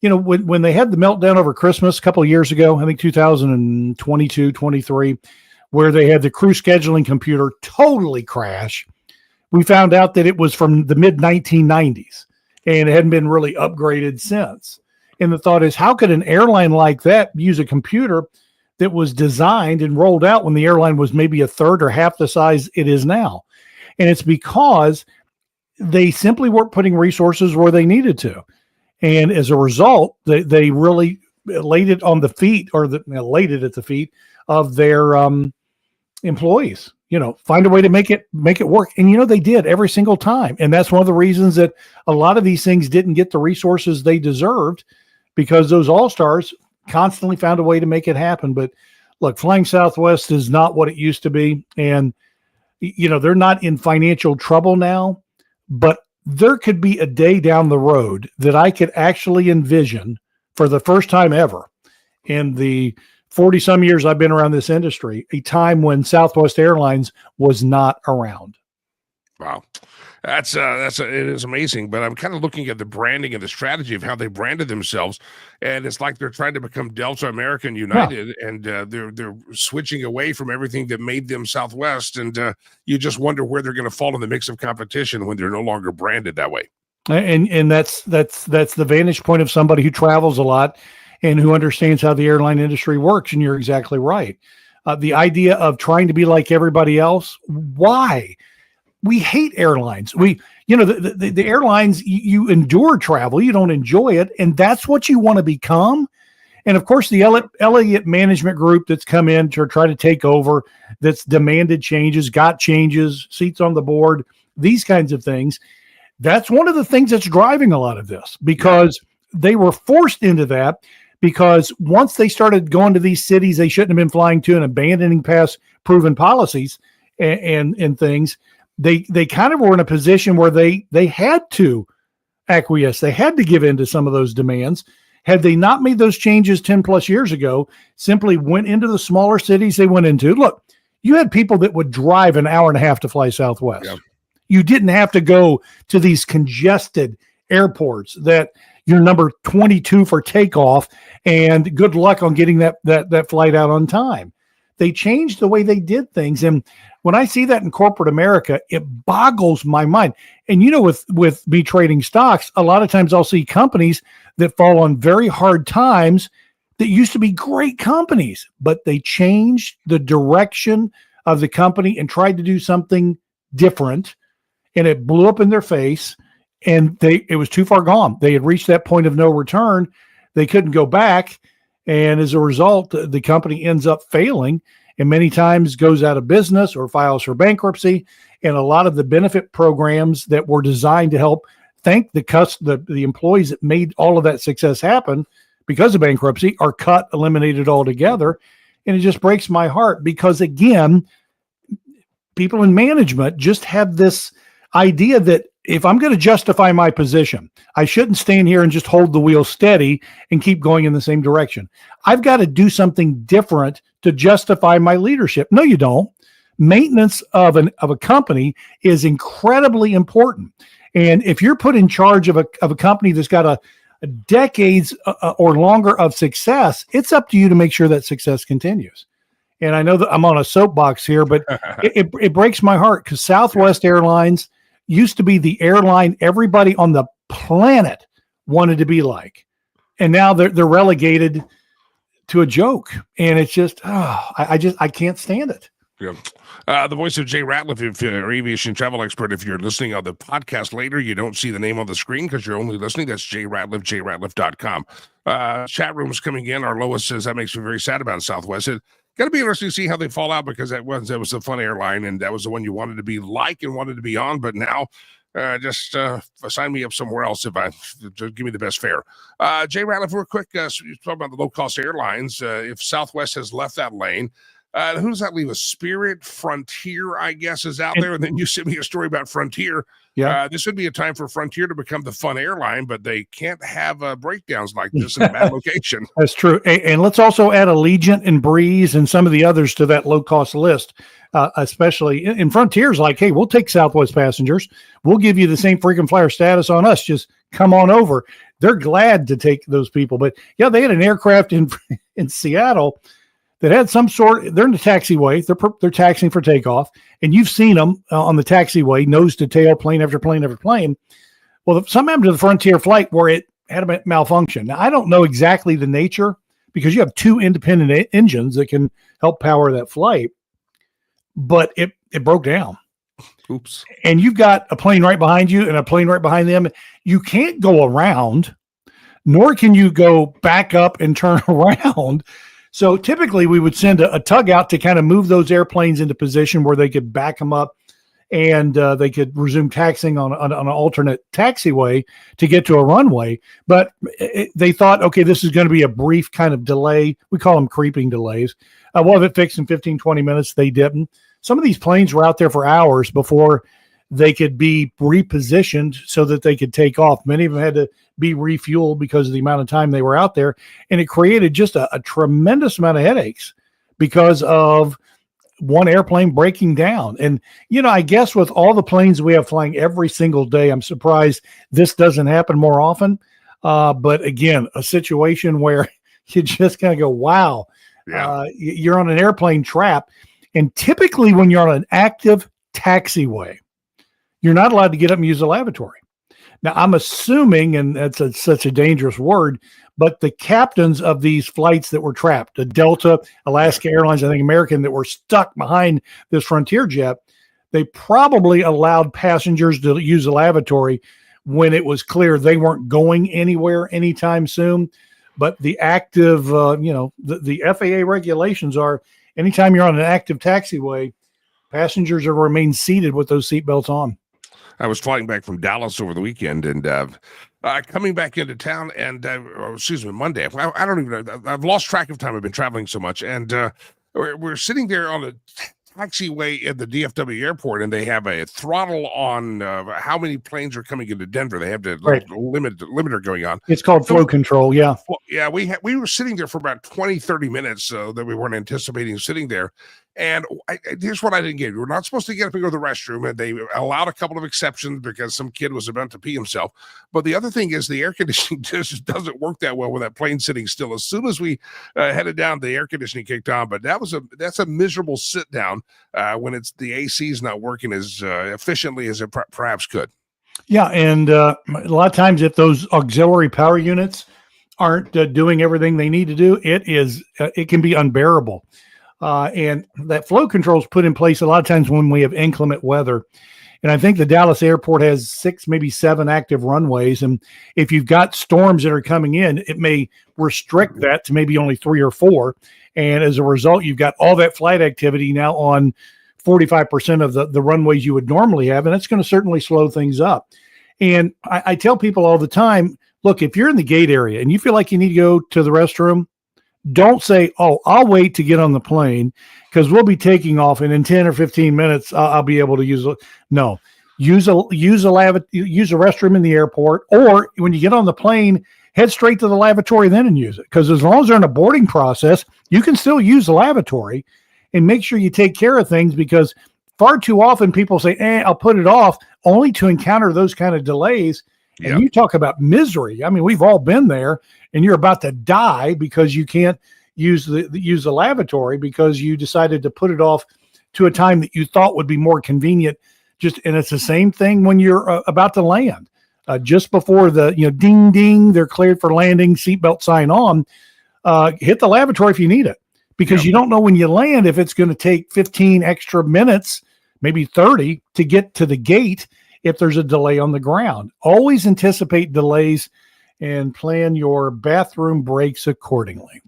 when they had the meltdown over Christmas a couple of years ago, I think 2022, 23, where they had the crew scheduling computer totally crash, we found out that it was from the mid-1990s. And it hadn't been really upgraded since. And the thought is, how could an airline like that use a computer that was designed and rolled out when the airline was maybe a third or half the size it is now? And it's because they simply weren't putting resources where they needed to. And as a result, they really laid it on the feet, or laid it at the feet of their employees. Find a way to make it work. And, they did every single time. And that's one of the reasons that a lot of these things didn't get the resources they deserved, because those all-stars constantly found a way to make it happen. But look, flying Southwest is not what it used to be. And, they're not in financial trouble now, but there could be a day down the road that I could actually envision, for the first time ever in the 40 some years I've been around this industry, a time when Southwest Airlines was not around. Wow. It is amazing, but I'm kind of looking at the branding and the strategy of how they branded themselves. And it's like they're trying to become Delta American United, and they're switching away from everything that made them Southwest. And you just wonder where they're going to fall in the mix of competition when they're no longer branded that way. And that's the vantage point of somebody who travels a lot and who understands how the airline industry works. And you're exactly right. The idea of trying to be like everybody else, why? We hate airlines. The airlines, you endure travel, you don't enjoy it. And that's what you want to become. And of course, the Elliott management group that's come in to try to take over, that's demanded changes, got changes, seats on the board, these kinds of things. That's one of the things that's driving a lot of this, because they were forced into that, because once they started going to these cities they shouldn't have been flying to and abandoning past proven policies and things, they kind of were in a position where they had to acquiesce. They had to give in to some of those demands. Had they not made those changes 10 plus years ago, simply went into the smaller cities they went into. Look, you had people that would drive an hour and a half to fly Southwest. Yep. You didn't have to go to these congested airports that you're number 22 for takeoff and good luck on getting that flight out on time. They changed the way they did things. And when I see that in corporate America, it boggles my mind. And, you know, with me trading stocks, a lot of times I'll see companies that fall on very hard times that used to be great companies, but they changed the direction of the company and tried to do something different, and it blew up in their face, and it was too far gone. They had reached that point of no return. They couldn't go back. And as a result, the company ends up failing and many times goes out of business or files for bankruptcy. And a lot of the benefit programs that were designed to help thank the employees that made all of that success happen because of bankruptcy are cut, eliminated altogether. And it just breaks my heart because, again, people in management just have this idea that if I'm going to justify my position, I shouldn't stand here and just hold the wheel steady and keep going in the same direction. I've got to do something different to justify my leadership. No, you don't. Maintenance of a company is incredibly important. And if you're put in charge of a company that's got a decades or longer of success, it's up to you to make sure that success continues. And I know that I'm on a soapbox here, but it breaks my heart because Southwest Airlines used to be the airline everybody on the planet wanted to be like. And now they're relegated to a joke. And it's just, I can't stand it. Yeah. The voice of Jay Ratliff, if you're an aviation travel expert, if you're listening on the podcast later, you don't see the name on the screen because you're only listening. That's Jay Ratliff, jratliff.com. Chat rooms coming in. Our Lois says that makes me very sad about Southwest. It got to be interesting to see how they fall out because that was a fun airline and that was the one you wanted to be like and wanted to be on. But now just sign me up somewhere else just give me the best fare. Jay Ratliff, real quick, you talk about the low-cost airlines. If Southwest has left that lane, who does that leave? A Spirit, Frontier, I guess, is out there. And then you sent me a story about Frontier. Yeah, this would be a time for Frontier to become the fun airline, but they can't have breakdowns like this in a bad location. That's true. And let's also add Allegiant and Breeze and some of the others to that low-cost list, especially in Frontier's like, hey, we'll take Southwest passengers. We'll give you the same frequent flyer status on us. Just come on over. They're glad to take those people. But, yeah, they had an aircraft in Seattle that had some sort, they're in the taxiway, they're taxiing for takeoff, and you've seen them on the taxiway, nose to tail, plane after plane after plane. Well, something happened to the Frontier flight where it had a malfunction. Now, I don't know exactly the nature because you have two independent engines that can help power that flight, but it broke down. Oops. And you've got a plane right behind you and a plane right behind them. You can't go around, nor can you go back up and turn around. So typically we would send a tug out to kind of move those airplanes into position where they could back them up and they could resume taxiing on an alternate taxiway to get to a runway. But they thought, okay, this is going to be a brief kind of delay. We call them creeping delays. We'll have it fixed in 15, 20 minutes. They didn't. Some of these planes were out there for hours before they could be repositioned so that they could take off. Many of them had to be refueled because of the amount of time they were out there. And it created just a tremendous amount of headaches because of one airplane breaking down. And, you know, I guess with all the planes we have flying every single day, I'm surprised this doesn't happen more often. But again, a situation where you just kind of go, wow, you're on an airplane trap. And typically when you're on an active taxiway, you're not allowed to get up and use the lavatory. Now, I'm assuming, and that's such a dangerous word, but the captains of these flights that were trapped, the Delta, Alaska Airlines, I think American, that were stuck behind this Frontier jet, they probably allowed passengers to use the lavatory when it was clear they weren't going anywhere anytime soon. But the active, the FAA regulations are anytime you're on an active taxiway, passengers are remain seated with those seatbelts on. I was flying back from Dallas over the weekend and coming back into town and, Monday. I don't even know. I've lost track of time. I've been traveling so much. And we're sitting there on the taxiway at the DFW airport, and they have a throttle on how many planes are coming into Denver. They have the limiter going on. It's called flow control. Yeah. Well, yeah, we were sitting there for about 20, 30 minutes that we weren't anticipating sitting there. And here's what I didn't get. We were not supposed to get up and go to the restroom, and they allowed a couple of exceptions because some kid was about to pee himself. But the other thing is the air conditioning just doesn't work that well with that plane sitting still. As soon as we headed down, the air conditioning kicked on. But that's a miserable sit down when the AC is not working as efficiently as it perhaps could. Yeah, and a lot of times if those auxiliary power units aren't doing everything they need to do, it can be unbearable. And that flow control is put in place a lot of times when we have inclement weather. And I think the Dallas airport has 6, maybe 7 active runways. And if you've got storms that are coming in, it may restrict that to maybe only 3 or 4. And as a result, you've got all that flight activity now on 45% of the runways you would normally have. And that's going to certainly slow things up. And I tell people all the time, look, if you're in the gate area and you feel like you need to go to the restroom, don't say, oh, I'll wait to get on the plane because we'll be taking off and in 10 or 15 minutes, I'll be able to use it. No, use a restroom in the airport, or when you get on the plane, head straight to the lavatory then and use it. Because as long as they're in a boarding process, you can still use the lavatory, and make sure you take care of things, because far too often people say, I'll put it off, only to encounter those kind of delays. And you talk about misery. I mean, we've all been there, and you're about to die because you can't use the lavatory because you decided to put it off to a time that you thought would be more convenient. And it's the same thing when you're about to land. Just before the ding ding, they're cleared for landing, seatbelt sign on. Hit the lavatory if you need it, because you don't know when you land if it's going to take 15 extra minutes, maybe 30, to get to the gate. If there's a delay on the ground, always anticipate delays and plan your bathroom breaks accordingly.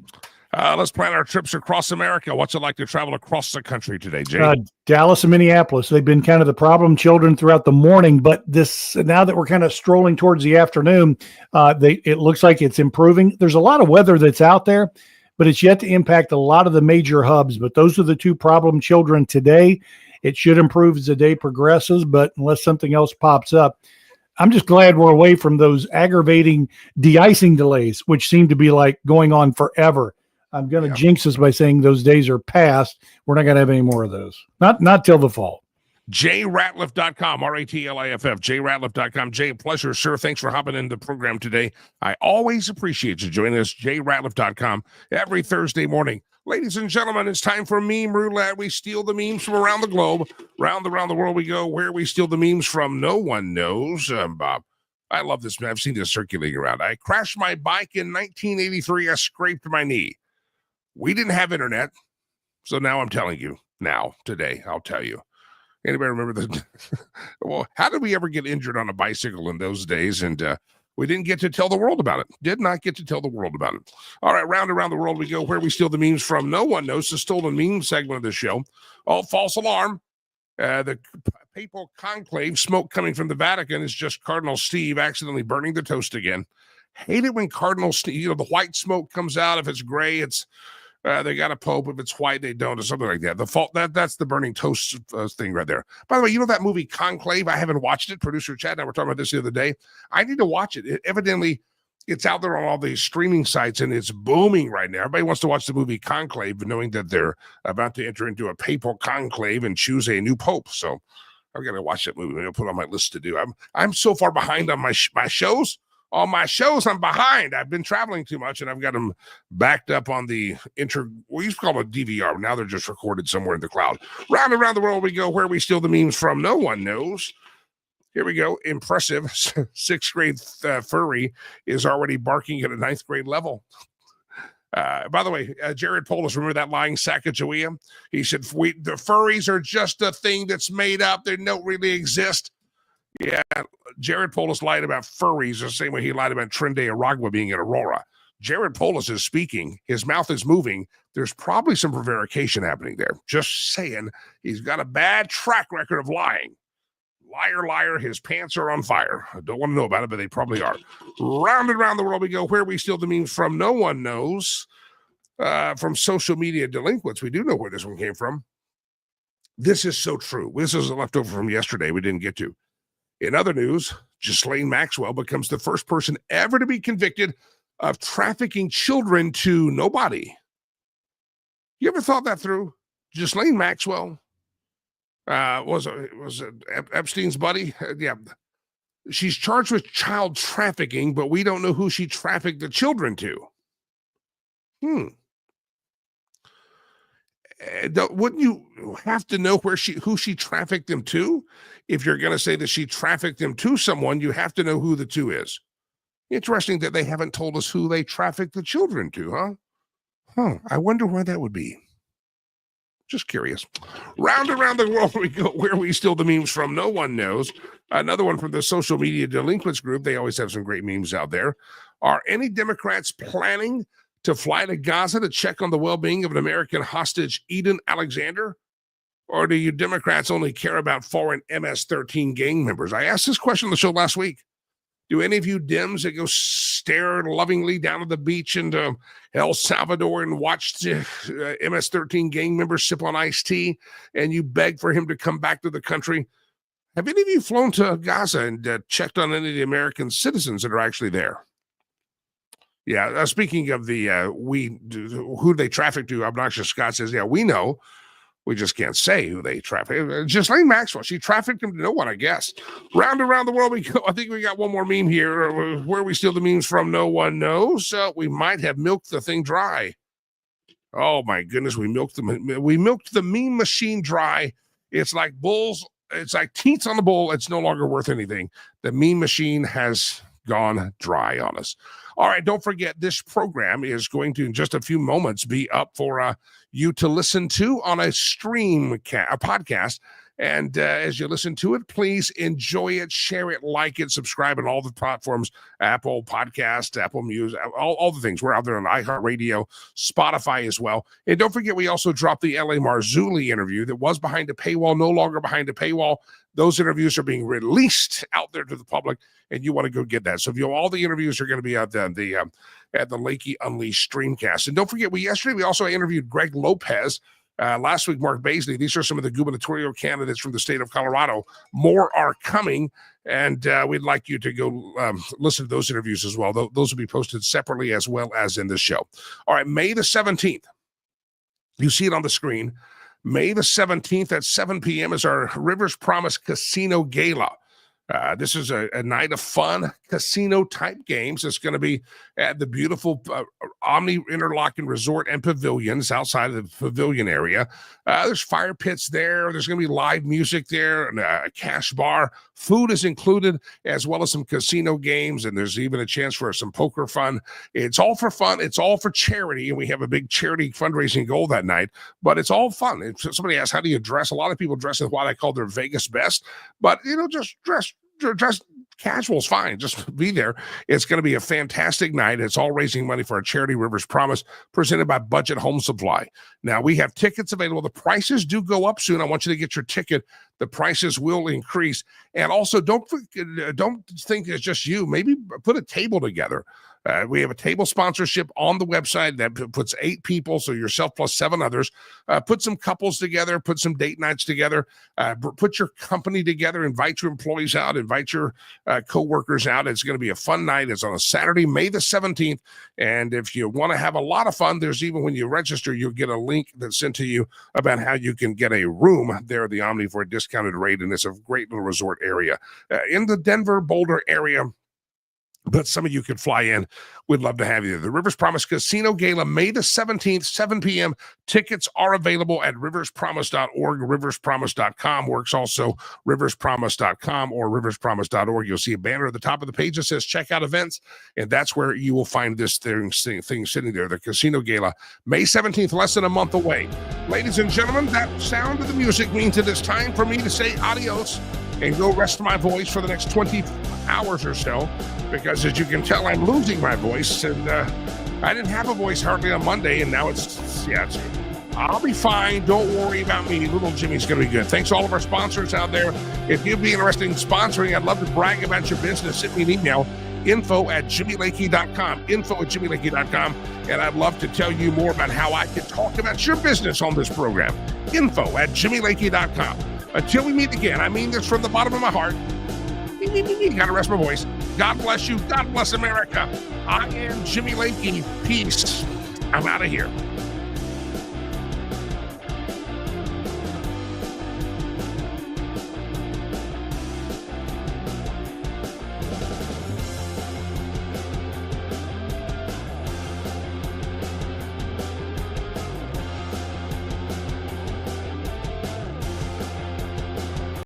Let's plan our trips across America. What's it like to travel across the country today, Jay? Dallas and Minneapolis. They've been kind of the problem children throughout the morning, but now that we're kind of strolling towards the afternoon, it looks like it's improving. There's a lot of weather that's out there, but it's yet to impact a lot of the major hubs. But those are the 2 problem children today. It should improve as the day progresses, but unless something else pops up, I'm just glad we're away from those aggravating de-icing delays, which seem to be like going on forever. I'm going to jinx us by saying those days are past. We're not going to have any more of those. Not till the fall. JRatliff.com, RATLIFF, JRatliff.com. Jay, pleasure, sir. Thanks for hopping into the program today. I always appreciate you joining us, JRatliff.com, every Thursday morning. Ladies and gentlemen, it's time for Meme Roulette. We steal the memes from around the globe. Around the world we go. Where we steal the memes from, no one knows. Bob, I love this. I've seen this circulating around. I crashed my bike in 1983. I scraped my knee. We didn't have internet, so now I'm telling you. Today, I'll tell you. Anybody remember the? Well, how did we ever get injured on a bicycle in those days? And we didn't get to tell the world about it. Did not get to tell the world about it. All right, round around the world we go. Where we steal the memes from, no one knows. The stolen meme segment of the show. Oh, false alarm. The papal conclave, smoke coming from the Vatican, is just Cardinal Steve accidentally burning the toast again. Hate it when Cardinal Steve, the white smoke comes out. If it's gray, it's they got a pope. If it's white, they don't, or something like that. That's the burning toast thing right there. By the way, that movie Conclave? I haven't watched it. Producer Chad and I were talking about this the other day. I need to watch it. Evidently, it's out there on all these streaming sites, and it's booming right now. Everybody wants to watch the movie Conclave, knowing that they're about to enter into a papal conclave and choose a new pope. So I've got to watch that movie. I'll put it on my list to do. I'm so far behind on my shows. On my shows, I'm behind. I've been traveling too much, and I've got them backed up on the we used to call it a DVR. Now they're just recorded somewhere in the cloud. Round around the world we go. Where we steal the memes from, no one knows. Here we go. Impressive. 6th grade furry is already barking at a 9th grade level. By the way, Jared Polis, remember that lying sack of Joea? He said, the furries are just a thing that's made up. They don't really exist. Yeah, Jared Polis lied about furries the same way he lied about Trinde Aragua being in Aurora. Jared Polis is speaking. His mouth is moving. There's probably some prevarication happening there. Just saying. He's got a bad track record of lying. Liar, liar, his pants are on fire. I don't want to know about it, but they probably are. Round and round the world we go. Where we steal the memes from, no one knows. From social media delinquents, we do know where this one came from. This is so true. This is a leftover from yesterday we didn't get to. In other news, Ghislaine Maxwell becomes the first person ever to be convicted of trafficking children to nobody. You ever thought that through? Ghislaine Maxwell was Epstein's buddy. Yeah, she's charged with child trafficking, but we don't know who she trafficked the children to. Wouldn't you have to know who she trafficked them to? If you're going to say that she trafficked them to someone, you have to know who the two is. Interesting that they haven't told us who they trafficked the children to, huh? I wonder why that would be. Just curious. Round and round the world we go. Where we steal the memes from, no one knows. Another one from the social media delinquents group. They always have some great memes out there. Are any Democrats planning to fly to Gaza to check on the well-being of an American hostage, Eden Alexander? Or do you Democrats only care about foreign MS-13 gang members? I asked this question on the show last week. Do any of you Dems that go stare lovingly down at the beach in El Salvador and watch the MS-13 gang members sip on iced tea and you beg for him to come back to the country? Have any of you flown to Gaza and checked on any of the American citizens that are actually there? Yeah, speaking of the who they traffic to, Obnoxious Scott says, yeah, we know. We just can't say who they traffic. Ghislaine Maxwell, she trafficked him to no one, I guess. Round and round the world we go. I think we got one more meme here. Where we steal the memes from, no one knows. We might have milked the thing dry. Oh my goodness, we milked the meme machine dry. It's like bulls. It's like teats on the bull. It's no longer worth anything. The meme machine has gone dry on us. All right, don't forget, this program is going to, in just a few moments, be up for you to listen to on a podcast. And as you listen to it, please enjoy it, share it, like it, subscribe on all the platforms, Apple Podcast, Apple Music, all the things. We're out there on iHeartRadio, Spotify as well. And don't forget, we also dropped the L.A. Marzulli interview that was behind a paywall, no longer behind a paywall. Those interviews are being released out there to the public, and you want to go get that. So all the interviews are going to be out there at the Lakey Unleashed Streamcast. And don't forget, yesterday we also interviewed Greg Lopez. Last week, Mark Baisley. These are some of the gubernatorial candidates from the state of Colorado. More are coming, and we'd like you to go listen to those interviews as well. Those will be posted separately as well as in this show. All right, May the 17th. You see it on the screen. May the 17th at 7 p.m. is our Rivers Promise Casino Gala. This is a night of fun casino-type games. It's going to be at the beautiful Omni Interlochen Resort and Pavilions outside of the pavilion area. There's fire pits there. There's going to be live music there and a cash bar. Food is included, as well as some casino games, and there's even a chance for some poker fun. It's all for fun. It's all for charity, and we have a big charity fundraising goal that night, but it's all fun. If somebody asks, how do you dress? A lot of people dress in what I call their Vegas best, but, just dress casual is fine. Just be there. It's going to be a fantastic night. It's all raising money for our charity, Rivers Promise, presented by Budget Home Supply. Now, we have tickets available. The prices do go up soon. I want you to get your ticket. The prices will increase. And also, don't think it's just you. Maybe put a table together. We have a table sponsorship on the website that puts 8 people, so yourself plus 7 others. Put some couples together, put some date nights together, put your company together, invite your employees out, invite your co-workers out. It's going to be a fun night. It's on a Saturday, May the 17th. And if you want to have a lot of fun, there's even when you register, you'll get a link that's sent to you about how you can get a room there at the Omni for a discounted rate. And it's a great little resort area in the Denver, Boulder area. But some of you could fly in. We'd love to have you. The Rivers Promise Casino Gala, May the 17th, 7 p.m. Tickets are available at riverspromise.org. Riverspromise.com works also, riverspromise.com or riverspromise.org. You'll see a banner at the top of the page that says check out events, and that's where you will find this thing sitting there, the Casino Gala, May 17th, less than a month away. Ladies and gentlemen, that sound of the music means it is time for me to say adios and go rest my voice for the next 20 hours or so, because as you can tell, I'm losing my voice, and I didn't have a voice hardly on Monday, and now it's I'll be fine. Don't worry about me. Little Jimmy's going to be good. Thanks to all of our sponsors out there. If you'd be interested in sponsoring, I'd love to brag about your business. Send me an email, info@jimmylakey.com, info@jimmylakey.com, and I'd love to tell you more about how I can talk about your business on this program, info@jimmylakey.com. Until we meet again, I mean this from the bottom of my heart. Gotta rest my voice. God bless you. God bless America. I am Jimmy Lakey. Peace. I'm out of here.